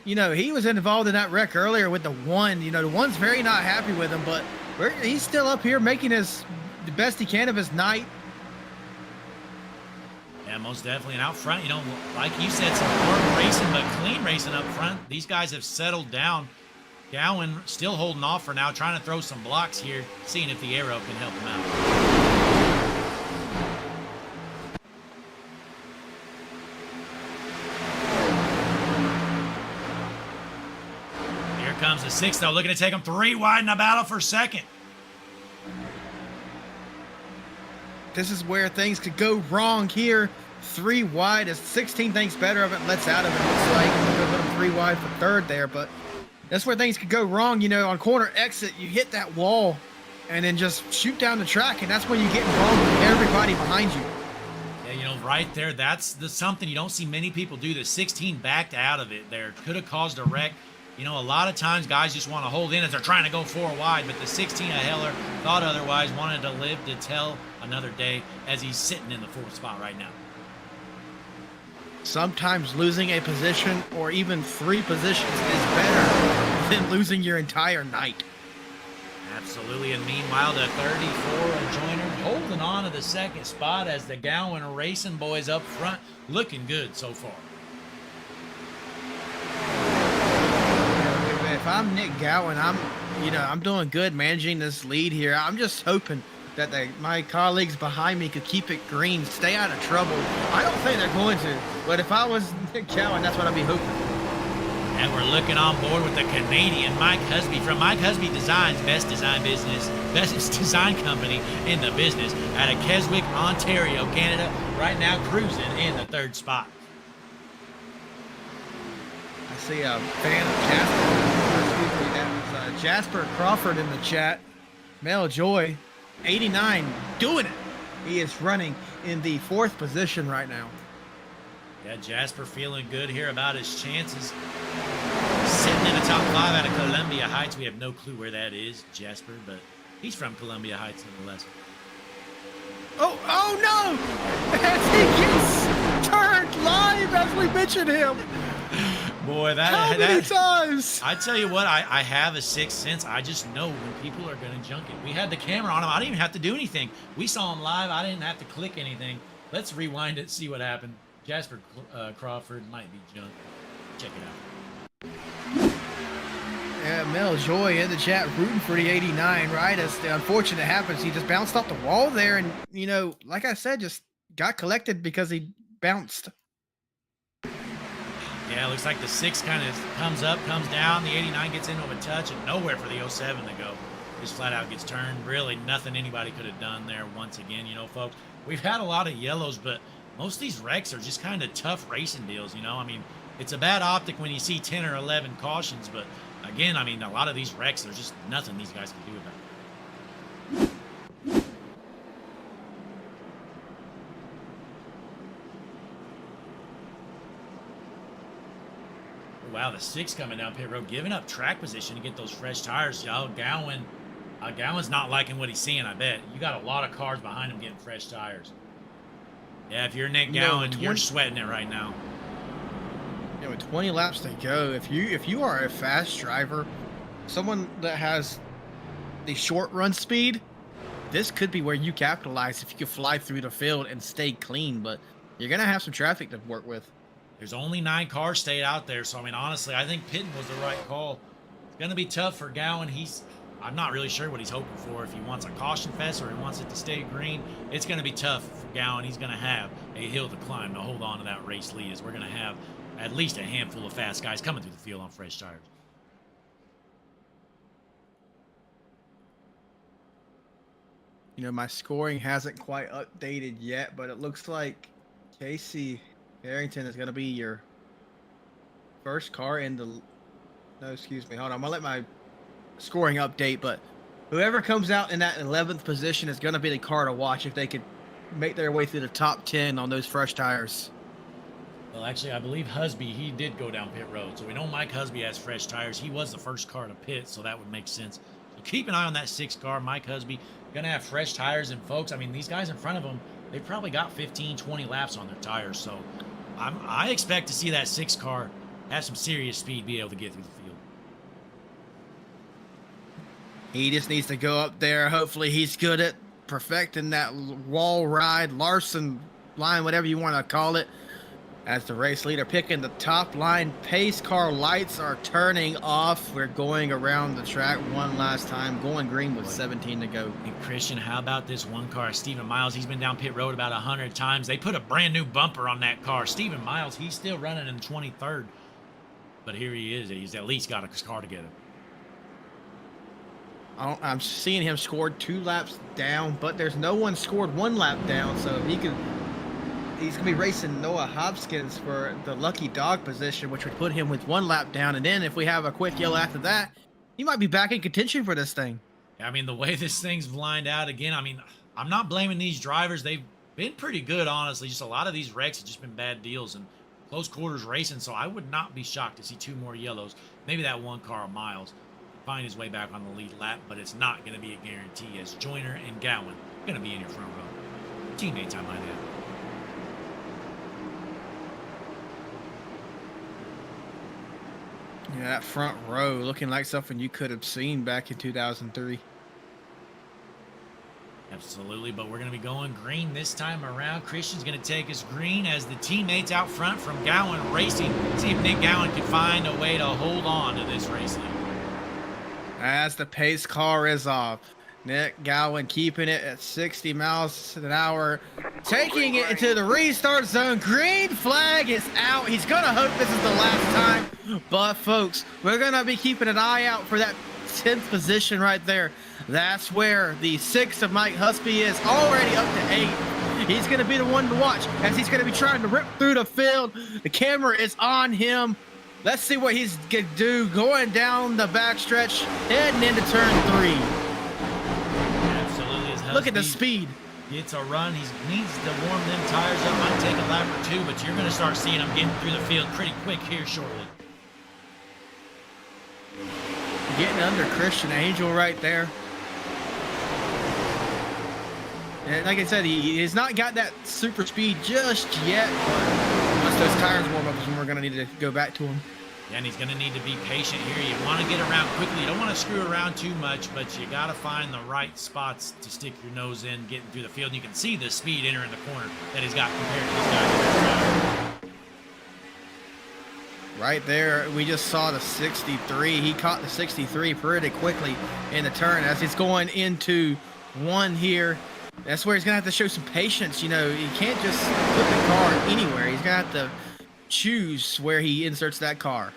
he was involved in that wreck earlier with the 1. The 1's very not happy with him, but he's still up here making the best he can of his night. Yeah, most definitely. And out front, like you said, some hard racing, but clean racing up front. These guys have settled down. Gowan still holding off for now, trying to throw some blocks here, seeing if the aero can help him out. Here comes the 6, though, looking to take him 3 wide in a battle for second. This is where things could go wrong here. 3 wide as 16 thinks better of it, lets out of it. Looks like we're going to put him 3 wide for third there, but that's where things could go wrong. On corner exit, you hit that wall and then just shoot down the track, and that's when you get involved with everybody behind you. Yeah, right there, that's something you don't see many people do. The 16 backed out of it there. Could have caused a wreck. A lot of times guys just want to hold in as they're trying to go 4 wide, but the 16 of Heller thought otherwise, wanted to live to tell another day as he's sitting in the 4th spot right now. Sometimes losing a position or even 3 positions is better than losing your entire night. Absolutely, and meanwhile, the 34 of Joyner holding on to the 2nd spot as the Gowan Racing boys up front looking good so far. If I'm Nick Gowan, I'm doing good managing this lead here. I'm just hoping that my colleagues behind me could keep it green, stay out of trouble. I don't think they're going to, but if I was Nick Gowan, that's what I'd be hoping. And we're looking on board with the Canadian Mike Husby from Mike Husby Designs, best design design company in the business out of Keswick, Ontario, Canada. Right now cruising in the 3rd spot. I see a fan of Jasper. Excuse me, that was Jasper Crawford in the chat. Mel Joy, 89, doing it. He is running in the 4th position right now. Yeah, Jasper feeling good here about his chances. Sitting in the top 5 out of Columbia Heights. We have no clue where that is, Jasper, but he's from Columbia Heights nonetheless. Oh no! As he gets turned live as we mentioned him. Boy, How many times? I tell you what, I have a 6th sense. I just know when people are going to junk it. We had the camera on him. I didn't even have to do anything. We saw him live. I didn't have to click anything. Let's rewind it, see what happened. Jasper Crawford might be junked. Check it out. Yeah, Mel Joy in the chat rooting for the 89, right? As the unfortunate happens, he just bounced off the wall there and, like I said, just got collected because he bounced. Yeah, it looks like the 6 kind of comes up, comes down. The 89 gets into a touch and nowhere for the 07 to go. Just flat out gets turned. Really nothing anybody could have done there once again, folks. We've had a lot of yellows, but most of these wrecks are just kind of tough racing deals, I mean, it's a bad optic when you see 10 or 11 cautions, but again, I mean, a lot of these wrecks, there's just nothing these guys can do about it. Wow, the 6 coming down pit road, giving up track position to get those fresh tires. Y'all, Gowan's not liking what he's seeing, I bet. You got a lot of cars behind him getting fresh tires. Yeah, if you're Nick Gowan, you're sweating it right now. With 20 laps to go, if you are a fast driver, someone that has the short run speed, this could be where you capitalize if you can fly through the field and stay clean, but you're going to have some traffic to work with. There's only 9 cars stayed out there, so I mean, honestly, I think pitting was the right call. It's going to be tough for Gowan. I'm not really sure what he's hoping for. If he wants a caution fest or he wants it to stay green, it's going to be tough for Gowan. He's going to have a hill to climb to hold on to that race lead, as we're going to have at least a handful of fast guys coming through the field on fresh tires. You know, my scoring hasn't quite updated yet, but it looks like Casey Harrington is going to be your first car in the... No, excuse me. Hold on. I'm going to let my scoring update, but whoever comes out in that 11th position is going to be the car to watch if they could make their way through the top 10 on those fresh tires. Well, actually, I believe Husby, he did go down pit road. So we know Mike Husby has fresh tires. He was the first car to pit, so that would make sense. So keep an eye on that 6th car. Mike Husby going to have fresh tires. And, folks, I mean, these guys in front of him, they've probably got 15, 20 laps on their tires. So I expect to see that 6th car have some serious speed, be able to get through the field. He just needs to go up there. Hopefully he's good at perfecting that wall ride, Larson line, whatever you want to call it. As the race leader picking the top line, pace car lights are turning off. We're going around the track one last time, going green with 17 to go. And Christian, how about this one car, Stephen Miles? He's been down pit road about 100 times. They put a brand new bumper on that car. Stephen Miles, he's still running in 23rd. But here he is. He's at least got his car together. I'm seeing him scored 2 laps down, but there's no one scored 1 lap down, so he's going to be racing Noah Hopkins for the lucky dog position, which would put him with 1 lap down. And then if we have a quick yellow after that, he might be back in contention for this thing. I mean, the way this thing's lined out, again, I mean, I'm not blaming these drivers. They've been pretty good, honestly. Just a lot of these wrecks have just been bad deals and close quarters racing, so I would not be shocked to see 2 more yellows. Maybe that 1 car of Miles find his way back on the lead lap, but it's not going to be a guarantee, as Joyner and Gowan are going to be in your front row. Teammates, I might add. Yeah, that front row looking like something you could have seen back in 2003. Absolutely, but we're going to be going green this time around. Christian's going to take us green as the teammates out front from Gowan Racing. See if Nick Gowan can find a way to hold on to this race lead. As the pace car is off, Nick Gowan keeping it at 60 miles an hour, taking it into the restart zone. Green flag is out. He's going to hope this is the last time. But, folks, we're going to be keeping an eye out for that 10th position right there. That's where the 6 of Mike Husby is, already up to 8. He's going to be the one to watch as he's going to be trying to rip through the field. The camera is on him. Let's see what he's going to do going down the backstretch, heading into turn 3. Absolutely. As Look at the Husby speed. gets a run. He needs to warm them tires up. Might take a lap or 2, but you're going to start seeing him getting through the field pretty quick here shortly. Getting under Christian Angel right there. And like I said, he has not got that super speed just yet, but once those tires warm up is when we're going to need to go back to him. Yeah, and he's going to need to be patient here. You want to get around quickly. You don't want to screw around too much, but you got to find the right spots to stick your nose in, getting through the field. And you can see the speed entering the corner that he's got compared to these guys. Right there, we just saw the 63. He caught the 63 pretty quickly in the turn as he's going into 1 here. That's where he's going to have to show some patience. You know, he can't just put the car anywhere. He's going to have to choose where he inserts that car.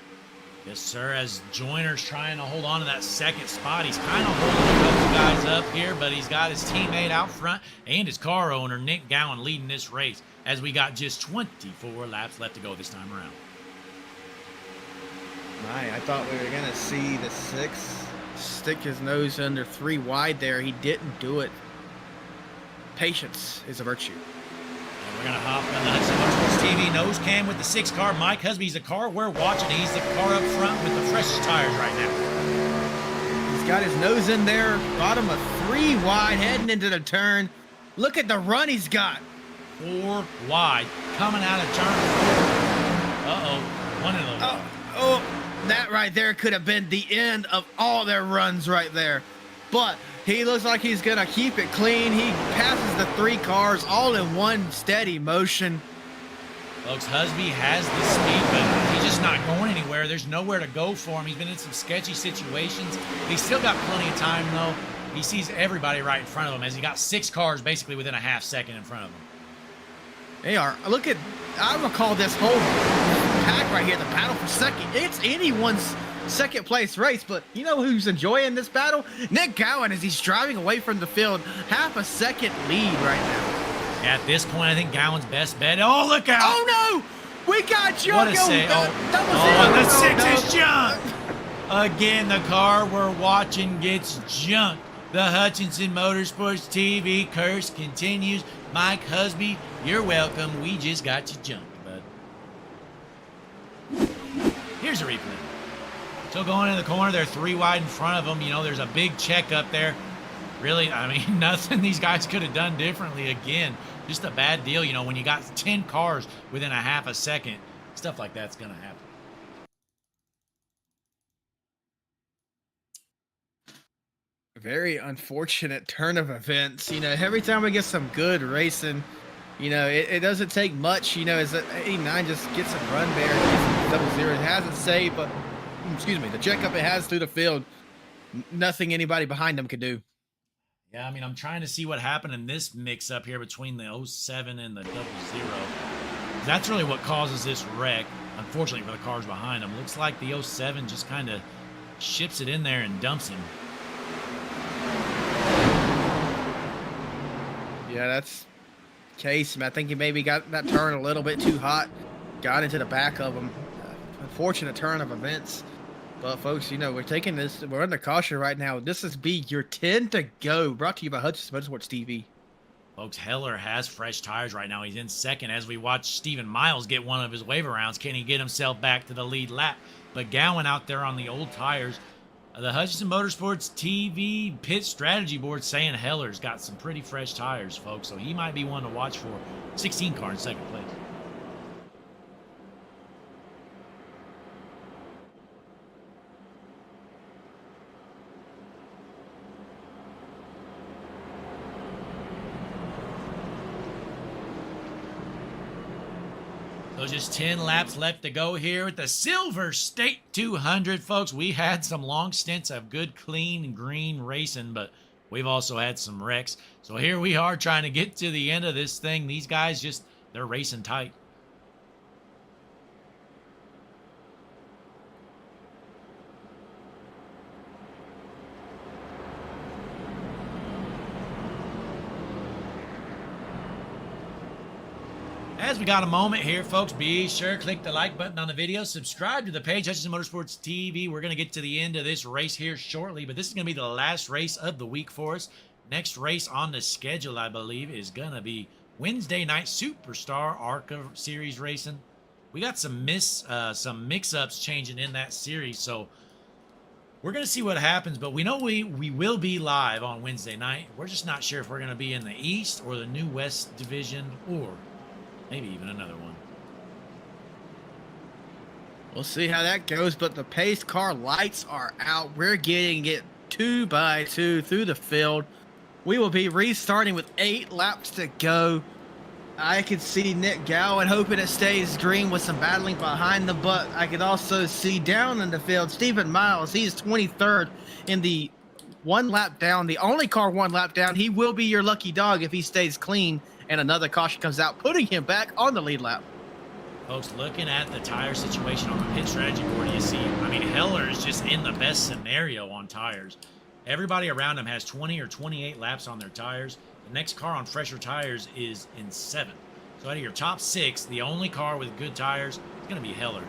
Yes, sir, as Joyner's trying to hold on to that 2nd spot. He's kind of holding a couple guys up here, but he's got his teammate out front and his car owner, Nick Gowan, leading this race as we got just 24 laps left to go this time around. I thought we were going to see the 6 stick his nose under 3 wide there. He didn't do it. Patience is a virtue. And we're going to hop on the Hudson Motorsports TV nose cam with the 6 car. Mike Husby's the car we're watching. He's the car up front with the freshest tires right now. He's got his nose in there. Bottom of 3 wide heading into the turn. Look at the run he's got. 4 wide coming out of turn 4. Uh-oh. One of those. That right there could have been the end of all their runs right there. But he looks like he's going to keep it clean. He passes the 3 cars all in one steady motion. Folks, Husby has the speed, but he's just not going anywhere. There's nowhere to go for him. He's been in some sketchy situations. He's still got plenty of time, though. He sees everybody right in front of him as he got 6 cars basically within a half second in front of him. They are. Look at, I recall this whole pack right here, the battle for second. It's anyone's second place race, but you know who's enjoying this battle? Nick Gowan, as he's driving away from the field, half a second lead right now. At this point, I think Gowan's best bet. Oh, look out! Oh no! We got junk! What a say! The 6 is junk! Again, the car we're watching gets junked. The Hutchinson Motorsports TV curse continues. Mike Husby, you're welcome. We just got you jumped, bud. Here's a replay. So going in the corner, they're 3 wide in front of them. You know, there's a big check up there. Really, I mean, nothing these guys could have done differently. Again, just a bad deal. You know, when you got 10 cars within a half a second, stuff like that's going to happen. Very unfortunate turn of events. You know, every time we get some good racing, you know, it doesn't take much. You know, as 89 just gets some run there, gets some 0-0. It hasn't saved, but excuse me, the checkup it has through the field, nothing anybody behind them could do. Yeah, I mean, I'm trying to see what happened in this mix-up here between the 07 and the 00. That's really what causes this wreck, unfortunately, for the cars behind them. Looks like the 07 just kind of ships it in there and dumps him. Yeah, that's the case. I think he maybe got that turn a little bit too hot, got into the back of him. Unfortunate turn of events. But folks, you know, we're under caution right now. This is your 10 to go, brought to you by Hutchinson Motorsports TV. Folks, Heller has fresh tires right now. He's in second as we watch Stephen Miles get one of his waiver rounds. Can he get himself back to the lead lap? But Gowan out there on the old tires. The Hutchinson Motorsports TV pit strategy board saying Heller's got some pretty fresh tires, folks. So he might be one to watch for. 16 car in second place. So just 10 laps left to go here with the Silver State 200, folks. We had some long stints of good, clean, green racing, but we've also had some wrecks. So here we are trying to get to the end of this thing. These guys they're racing tight. As we got a moment here, folks, be sure to click the like button on the video. Subscribe to the page, Hutchinson Motorsports TV. We're going to get to the end of this race here shortly, but this is going to be the last race of the week for us. Next race on the schedule, I believe, is going to be Wednesday night Superstar ARCA Series racing. We got some mix-ups changing in that series, so we're going to see what happens, but we know we will be live on Wednesday night. We're just not sure if we're going to be in the East or the New West Division or maybe even another one. We'll see how that goes, but the pace car lights are out. We're getting it 2 by 2 through the field. We will be restarting with 8 laps to go. I could see Nick Gowan hoping it stays green with some battling behind them, but I could also see down in the field, Stephen Miles. He's 23rd in the 1 lap down, the only car 1 lap down. He will be your lucky dog if he stays clean and another caution comes out, putting him back on the lead lap. Folks, looking at the tire situation on the pit strategy board, you see, I mean, Heller is just in the best scenario on tires. Everybody around him has 20 or 28 laps on their tires. The next car on fresher tires is in 7th. So out of your top 6, the only car with good tires is going to be Heller.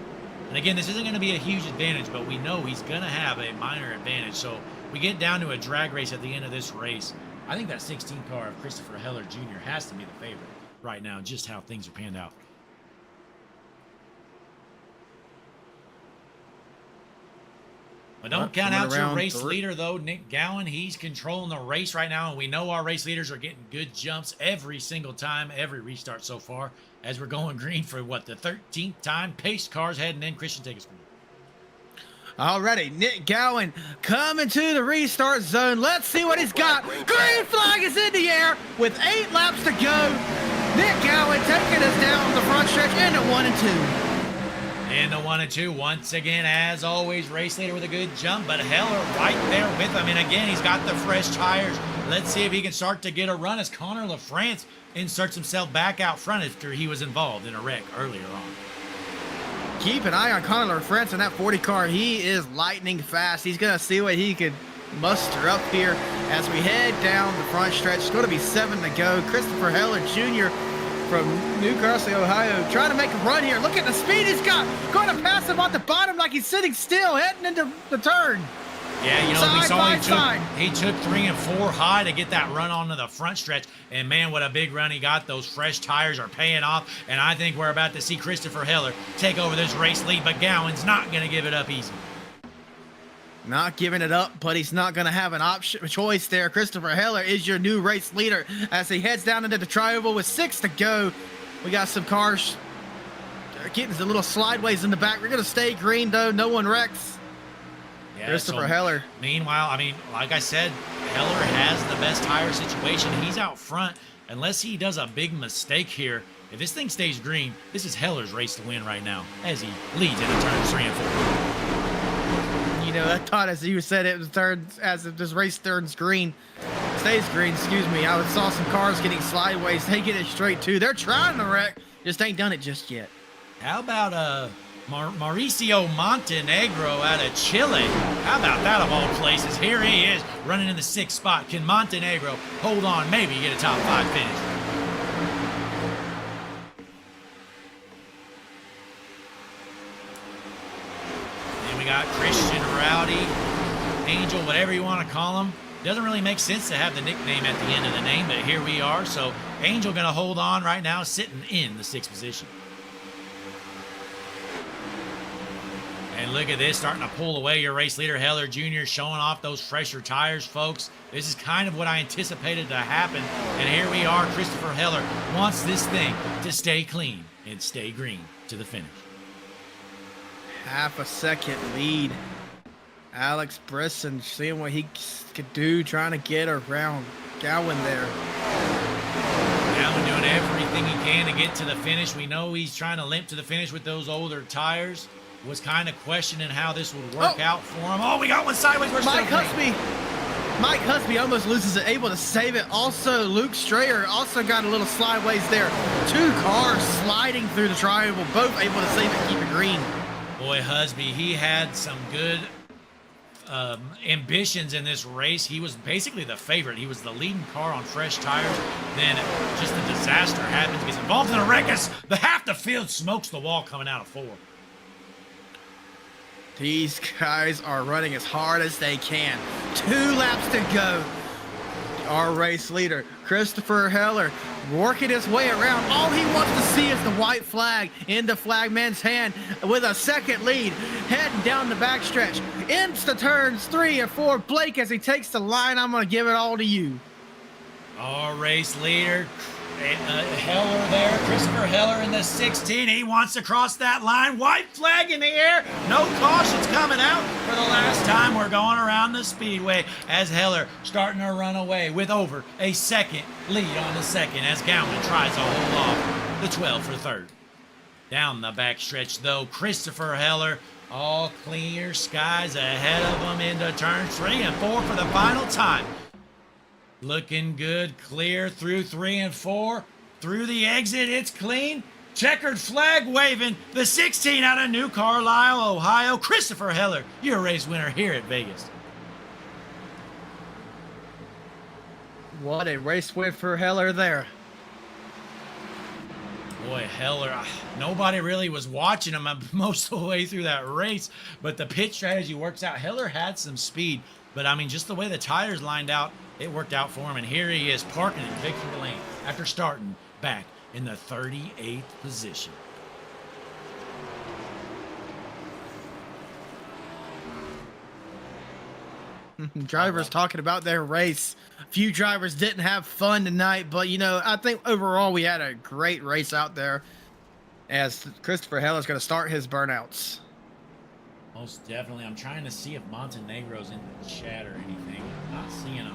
And again, this isn't going to be a huge advantage, but we know he's going to have a minor advantage. So we get down to a drag race at the end of this race. I think that 16 car of Christopher Heller Jr. has to be the favorite right now, just how things are panned out. But don't count out your race leader, though, Nick Gowan. He's controlling the race right now, and we know our race leaders are getting good jumps every single time, every restart so far, as we're going green for, what, the 13th time? Pace cars heading in. Christian, take us through. Already, Nick Gowan coming to the restart zone. Let's see what he's got. Green flag is in the air with 8 laps to go. Nick Gowan taking us down the front stretch into 1 and 2. In the 1 and 2, once again, as always, race leader with a good jump, but Heller right there with him. And again, he's got the fresh tires. Let's see if he can start to get a run as Connor LaFrance inserts himself back out front after he was involved in a wreck earlier on. Keep an eye on Connor LaFrance in that 40 car. He is lightning fast. He's going to see what he could muster up here as we head down the front stretch. It's going to be 7 to go. Christopher Heller Jr. from Newcastle, Ohio, trying to make a run here. Look at the speed he's got. Going to pass him on the bottom like he's sitting still, heading into the turn. Yeah, you know, Side we saw by he took 3 and 4 high to get that run onto the front stretch. And man, what a big run he got. Those fresh tires are paying off. And I think we're about to see Christopher Heller take over this race lead, but Gowan's not going to give it up easy. Not giving it up, but he's not going to have an option choice there. Christopher Heller is your new race leader as he heads down into the tri-oval with 6 to go. We got some cars getting a little slideways in the back. We're going to stay green, though. No one wrecks. Yeah, Christopher Heller. Meanwhile, I mean, like I said, Heller has the best tire situation. He's out front. Unless he does a big mistake here, if this thing stays green, this is Heller's race to win right now as he leads into turns 3 and 4. You know, I thought as you said it was turns as if this race turns green, stays green, excuse me. I saw some cars getting sideways, taking it straight too. They're trying to wreck, just ain't done it just yet. How about Mauricio Montenegro out of Chile? How about that of all places? Here he is running in the 6th spot. Can Montenegro hold on, maybe get a top 5 finish? Then we got Christian Rowdy, Angel, whatever you want to call him. Doesn't really make sense to have the nickname at the end of the name, but here we are. So Angel going to hold on right now, sitting in the 6th position. And look at this, starting to pull away your race leader, Heller Jr., showing off those fresher tires, folks. This is kind of what I anticipated to happen. And here we are, Christopher Heller wants this thing to stay clean and stay green to the finish. Half a second lead. Alex Brisson seeing what he could do, trying to get around Gowan there. Gowan doing everything he can to get to the finish. We know he's trying to limp to the finish with those older tires. Was kind of questioning how this would work out for him. Oh, we got one sideways. Mike Husby almost loses it, able to save it. Also, Luke Strayer also got a little sideways there. 2 cars sliding through the triangle, both able to save it, keep it green. Boy, Husby, he had some good ambitions in this race. He was basically the favorite. He was the leading car on fresh tires. Then just a disaster happens. Gets involved in a wreck as half the field smokes the wall coming out of 4. These guys are running as hard as they can. 2 laps to go. Our race leader, Christopher Heller, working his way around. All he wants to see is the white flag in the flagman's hand with a second lead, heading down the backstretch. Into turns 3 and 4. Blake, as he takes the line, I'm going to give it all to you. Our race leader, Heller there, Christopher Heller in the 16. He wants to cross that line. White flag in the air. No cautions coming out for the last time. We're going around the speedway as Heller starting to run away with over a second lead on the second as Gowan tries to hold off the 12 for third. Down the backstretch, though, Christopher Heller, all clear skies ahead of him into turns 3 and 4 for the final time. Looking good, clear through 3 and 4. Through the exit, it's clean. Checkered flag waving. The 16 out of New Carlisle, Ohio. Christopher Heller, your race winner here at Vegas. What a race win for Heller there. Boy, Heller, nobody really was watching him most of the way through that race, but the pit strategy works out. Heller had some speed, but I mean, just the way the tires lined out, it worked out for him, and here he is parking in victory lane after starting back in the 38th position. Drivers talking about their race. A few drivers didn't have fun tonight, but, you know, I think overall we had a great race out there as Christopher Heller's going to start his burnouts. Most definitely. I'm trying to see if Montenegro's in the chat or anything. Not seeing him.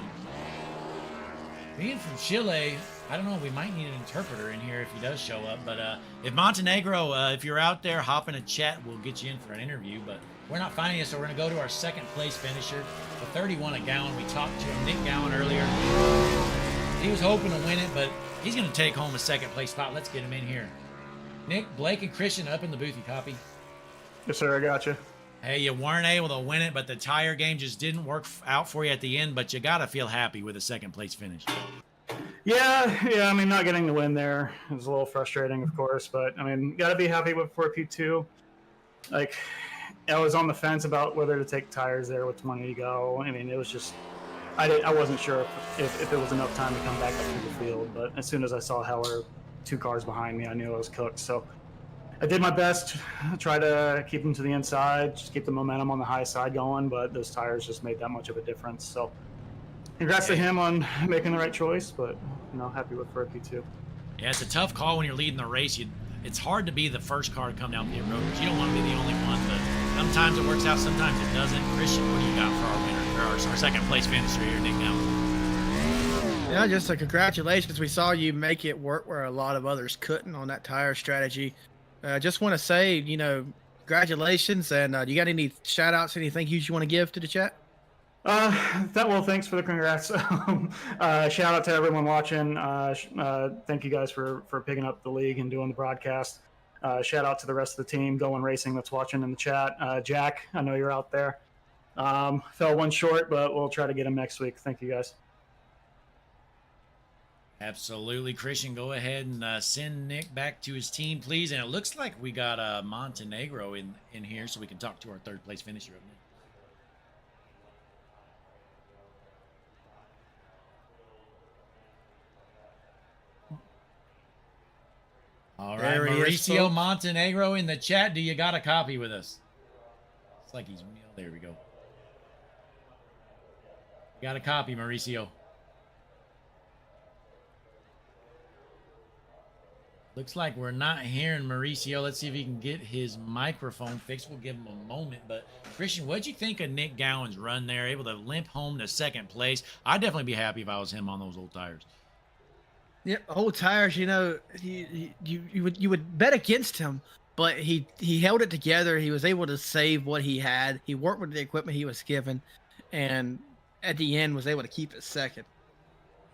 Being from Chile, I don't know. We might need an interpreter in here if he does show up. But if Montenegro, if you're out there, hop in a chat. We'll get you in for an interview. But we're not finding you, so we're going to go to our second place finisher, the 31 a gallon. We talked to him, Nick Gowan, earlier. He was hoping to win it, but he's going to take home a second place spot. Let's get him in here. Nick, Blake, and Christian up in the booth. You copy? Yes, sir. I got you. Hey, you weren't able to win it, but the tire game just didn't work out for you at the end, but you got to feel happy with a second place finish. Yeah. I mean, not getting the win there was a little frustrating, of course, but I mean, got to be happy with for P2. Like, I was on the fence about whether to take tires there with 20 to go. I mean, it was just, I wasn't sure if it was enough time to come back up to the field, but as soon as I saw Heller 2 cars behind me, I knew I was cooked. So I did my best, try to keep them to the inside, just keep the momentum on the high side going, but those tires just made that much of a difference. So congrats to him on making the right choice, but happy with for P2. Yeah, it's a tough call when you're leading the race. It's hard to be the first car to come down the road because you don't want to be the only one, but sometimes it works out, sometimes it doesn't. Christian, what do you got for our winner, or our second place finisher here, Nick Gowan? Yeah, just a congratulations. We saw you make it work where a lot of others couldn't on that tire strategy. Just want to say, congratulations. And you got any shout outs, any thank yous you want to give to the chat? Thanks for the congrats. Shout out to everyone watching. Thank you guys for picking up the league and doing the broadcast. Shout out to the rest of the team, Going Racing, that's watching in the chat. Jack, I know you're out there. Fell one short, but we'll try to get him next week. Thank you guys. Absolutely. Christian, go ahead and send Nick back to his team, please. And it looks like we got Montenegro in here, so we can talk to our third place finisher of Nick. All right, Mauricio Montenegro in the chat. Do you got a copy with us? It's like he's... There we go. Got a copy, Mauricio. Looks like we're not hearing Mauricio. Let's see if he can get his microphone fixed. We'll give him a moment. But, Christian, what'd you think of Nick Gowan's run there? Able to limp home to second place. I'd definitely be happy if I was him on those old tires. Yeah, old tires, you would bet against him, but he held it together. He was able to save what he had. He worked with the equipment he was given, and at the end was able to keep it second.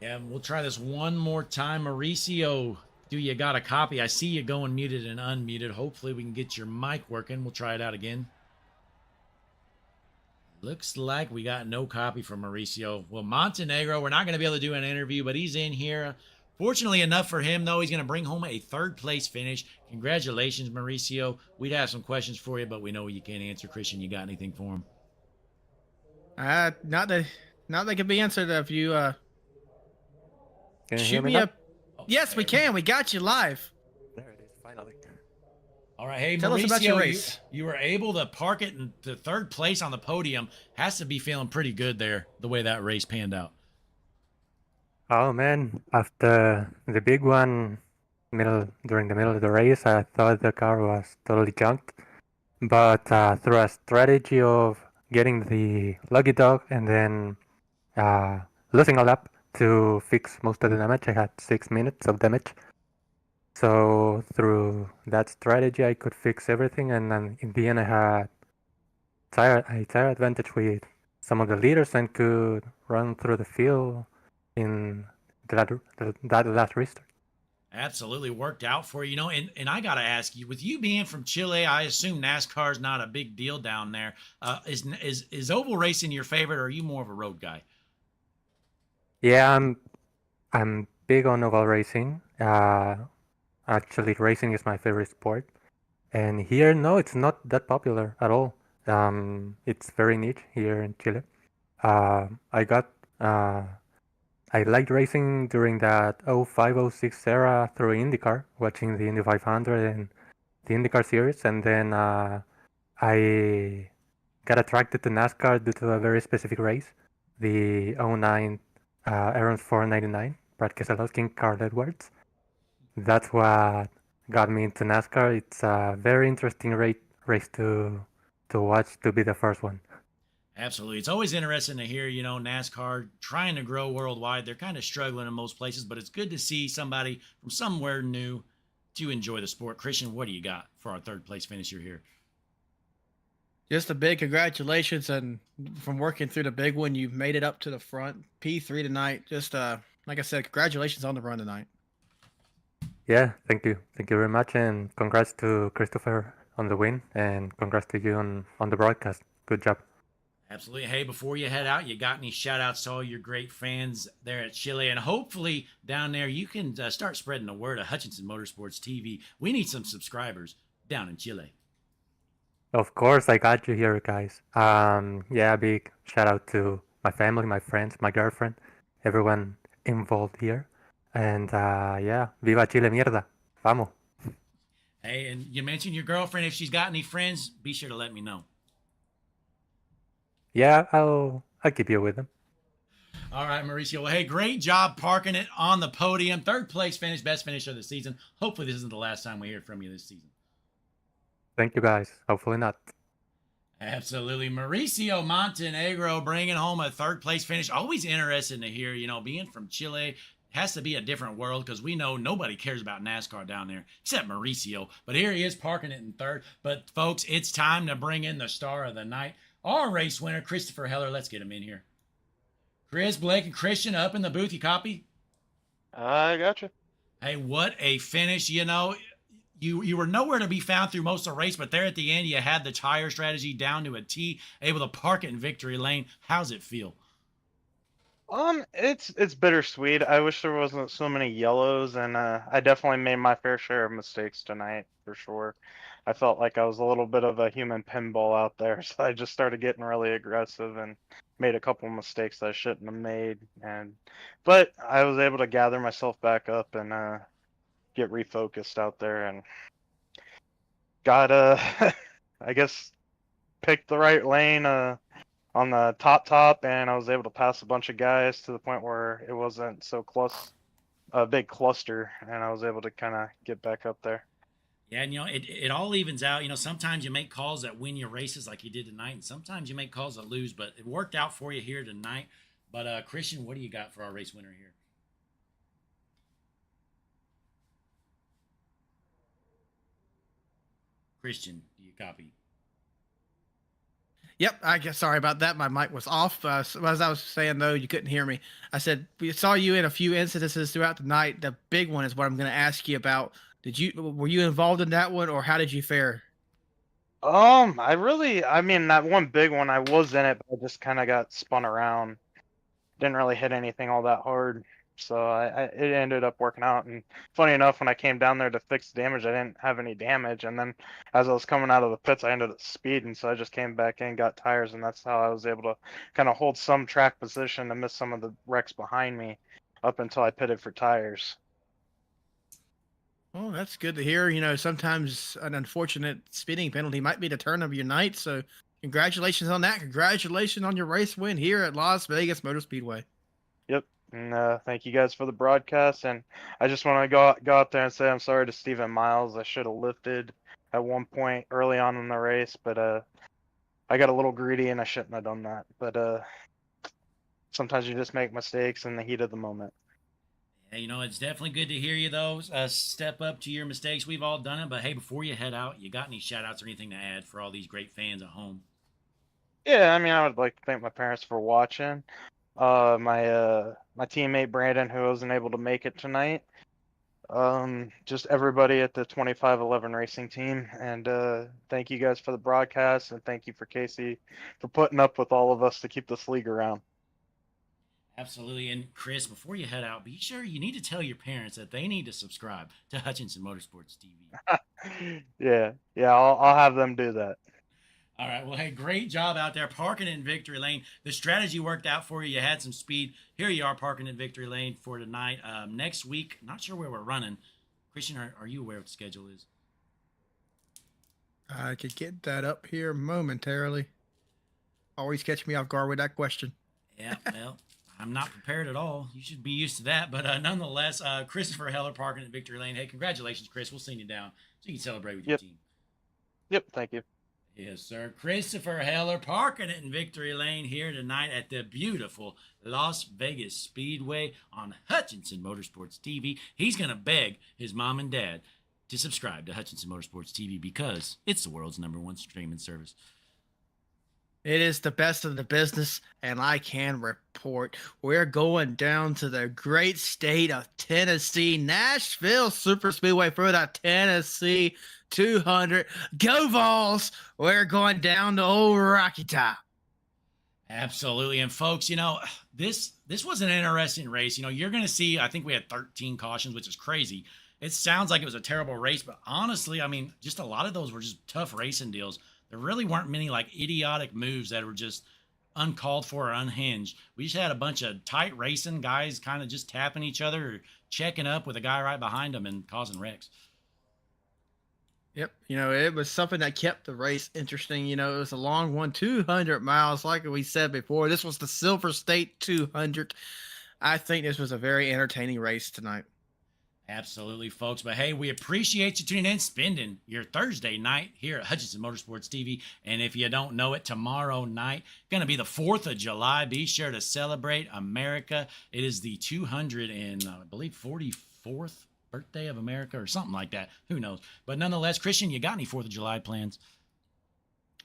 Yeah, we'll try this one more time. Mauricio, do you got a copy? I see you going muted and unmuted. Hopefully we can get your mic working. We'll try it out again. Looks like we got no copy from Mauricio. Well, Montenegro, we're not going to be able to do an interview, but he's in here. Fortunately enough for him, though, he's going to bring home a third-place finish. Congratulations, Mauricio. We'd have some questions for you, but we know you can't answer. Christian, you got anything for him? Not that can be answered if you Can you hear shoot me me now? up. Yes, we can. We got you live. There it is, finally. All right, hey, Tell us Mauricio, about your race. You were able to park it in the third place on the podium. Has to be feeling pretty good there, the way that race panned out. Oh man, after the big one during the middle of the race, I thought the car was totally junked. But through a strategy of getting the lucky dog and then losing a lap to fix most of the damage, I had 6 minutes of damage. So through that strategy, I could fix everything, and then in the end, I had a tire advantage with some of the leaders and could run through the field in that last restart. Absolutely worked out for you. And I got to ask you, with you being from Chile, I assume NASCAR is not a big deal down there. Is oval racing your favorite, or are you more of a road guy? Yeah, I'm big on oval racing. Actually, racing is my favorite sport. And here, no, it's not that popular at all. It's very niche here in Chile. I liked racing during that 05-06 era through IndyCar, watching the Indy 500 and the IndyCar series, and then I got attracted to NASCAR due to a very specific race, the 09 Aaron's 499, Brad Keselowski and Carl Edwards. That's what got me into NASCAR. It's a very interesting race to to watch to be the first one. Absolutely. It's always interesting to hear, NASCAR trying to grow worldwide. They're kind of struggling in most places, but it's good to see somebody from somewhere new to enjoy the sport. Christian, what do you got for our third place finisher here? Just a big congratulations, and from working through the big one, you've made it up to the front. P3 tonight. Just like I said, congratulations on the run tonight. Yeah, thank you very much, and congrats to Christopher on the win, and congrats to you on the broadcast. Good job. Absolutely. Hey, before you head out, you got any shout outs to all your great fans there at Chile? And hopefully down there, you can start spreading the word of Hutchinson Motorsports TV. We need some subscribers down in Chile. Of course, I got you here, guys. Yeah, big shout out to my family, my friends, my girlfriend, everyone involved here. And yeah, viva Chile mierda. Vamos. Hey, and you mentioned your girlfriend. If she's got any friends, be sure to let me know. Yeah, I'll keep you with them. All right, Mauricio. Well, hey, great job parking it on the podium. Third place finish, best finish of the season. Hopefully this isn't the last time we hear from you this season. Thank you, guys. Hopefully not. Absolutely. Mauricio Montenegro bringing home a third place finish. Always interesting to hear, being from Chile has to be a different world because we know nobody cares about NASCAR down there except Mauricio. But here he is parking it in third. But, folks, it's time to bring in the star of the night. Our race winner, Christopher Heller. Let's get him in here. Chris, Blake, and Christian up in the booth. You copy? I gotcha. Hey, what a finish. You were nowhere to be found through most of the race, but there at the end, you had the tire strategy down to a T, able to park it in victory lane. How's it feel? It's bittersweet. I wish there wasn't so many yellows, and I definitely made my fair share of mistakes tonight, for sure. I felt like I was a little bit of a human pinball out there, so I just started getting really aggressive and made a couple of mistakes that I shouldn't have made. But I was able to gather myself back up and get refocused out there, and got I guess picked the right lane on the top, and I was able to pass a bunch of guys to the point where it wasn't so a big cluster, and I was able to kind of get back up there. Yeah, and it all evens out. Sometimes you make calls that win your races like you did tonight, and sometimes you make calls that lose, but it worked out for you here tonight. But Christian, what do you got for our race winner here? Christian, do you copy? Yep, I guess. Sorry about that. My mic was off. As I was saying, though, you couldn't hear me. I said we saw you in a few incidences throughout the night. The big one is what I'm going to ask you about. Were you involved in that one, or how did you fare? I mean, that one big one, I was in it, but I just kind of got spun around. Didn't really hit anything all that hard. So it ended up working out. And funny enough, when I came down there to fix the damage, I didn't have any damage. And then as I was coming out of the pits, I ended up speeding. So I just came back in, got tires, and that's how I was able to kind of hold some track position and miss some of the wrecks behind me up until I pitted for tires. Well, that's good to hear. Sometimes an unfortunate speeding penalty might be the turn of your night. So congratulations on that. Congratulations on your race win here at Las Vegas Motor Speedway. Yep. And thank you guys for the broadcast. And I just want to go out there and say I'm sorry to Stephen Miles. I should have lifted at one point early on in the race, but I got a little greedy and I shouldn't have done that. But sometimes you just make mistakes in the heat of the moment. Yeah, it's definitely good to hear you, though. Step up to your mistakes. We've all done it. But, hey, before you head out, you got any shout-outs or anything to add for all these great fans at home? Yeah, I mean, I would like to thank my parents for watching. My teammate Brandon, who wasn't able to make it tonight. Just everybody at the 2511 racing team. And thank you guys for the broadcast. And thank you for Casey for putting up with all of us to keep this league around. Absolutely. And Chris, before you head out, be sure you need to tell your parents that they need to subscribe to Hutchinson Motorsports TV. Yeah, I'll have them do that. All right. Well, hey, great job out there parking in victory lane. The strategy worked out for you. You had some speed. Here you are parking in victory lane for tonight. Next week, not sure where we're running. Christian, are you aware what the schedule is? I could get that up here momentarily. Always catch me off guard with that question. Yeah, well, I'm not prepared at all. You should be used to that. But nonetheless, Christopher Heller parking at victory lane. Hey, congratulations, Chris. We'll send you down so you can celebrate with your team. Yep, thank you. Yes, sir. Christopher Heller parking it in Victory Lane here tonight at the beautiful Las Vegas Speedway on Hutchinson Motorsports TV. He's going to beg his mom and dad to subscribe to Hutchinson Motorsports TV because it's the world's #1 streaming service. It is the best of the business, and I can report we're going down to the great state of Tennessee, Nashville Super Speedway for the Tennessee 200. Go Vols! We're going down to old Rocky Top. Absolutely. And folks, this was an interesting race. You're going to see, I think we had 13 cautions, which is crazy. It sounds like it was a terrible race, but honestly, just a lot of those were just tough racing deals. There really weren't many idiotic moves that were just uncalled for or unhinged. We just had a bunch of tight racing guys kind of just tapping each other or checking up with a guy right behind them and causing wrecks. Yep. It was something that kept the race interesting. It was a long one, 200 miles. Like we said before, this was the Silver State 200. I think this was a very entertaining race tonight. Absolutely, folks. But hey, we appreciate you tuning in, spending your Thursday night here at Hutchinson Motorsports TV. And if you don't know it, tomorrow night, going to be the 4th of July. Be sure to celebrate America. It is the 244th birthday of America or something like that. Who knows? But nonetheless, Christian, you got any 4th of July plans?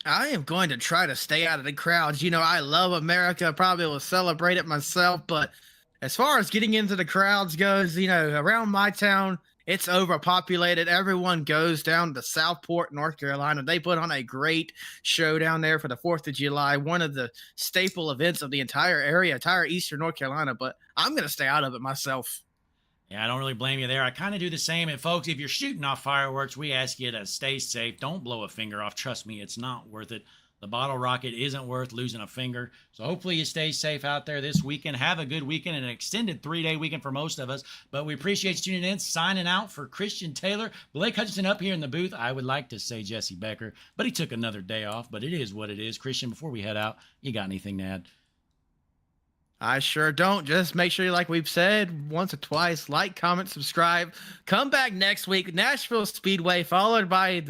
I am going to try to stay out of the crowds. I love America. Probably will celebrate it myself, but as far as getting into the crowds goes, around my town, it's overpopulated. Everyone goes down to Southport, North Carolina. They put on a great show down there for the 4th of July, one of the staple events of the entire area, entire Eastern North Carolina, but I'm going to stay out of it myself. Yeah, I don't really blame you there. I kind of do the same. And folks, if you're shooting off fireworks, we ask you to stay safe. Don't blow a finger off. Trust me, it's not worth it. The bottle rocket isn't worth losing a finger. So hopefully you stay safe out there this weekend. Have a good weekend, an extended 3-day weekend for most of us. But we appreciate you tuning in. Signing out for Christian Taylor. Blake Hutchinson up here in the booth. I would like to say Jesse Becker, but he took another day off. But it is what it is. Christian, before we head out, you got anything to add? I sure don't. Just make sure, like we've said once or twice, like, comment, subscribe. Come back next week. Nashville Speedway, followed by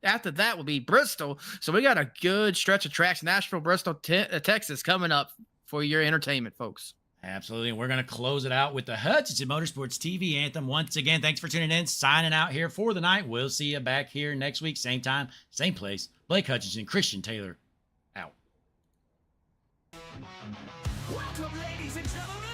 after that will be Bristol. So we got a good stretch of tracks. Nashville, Bristol, Texas coming up for your entertainment, folks. Absolutely. And we're going to close it out with the Hutchinson Motorsports TV anthem. Once again, thanks for tuning in. Signing out here for the night. We'll see you back here next week. Same time, same place. Blake Hutchinson, Christian Taylor, out. Welcome, ladies and gentlemen.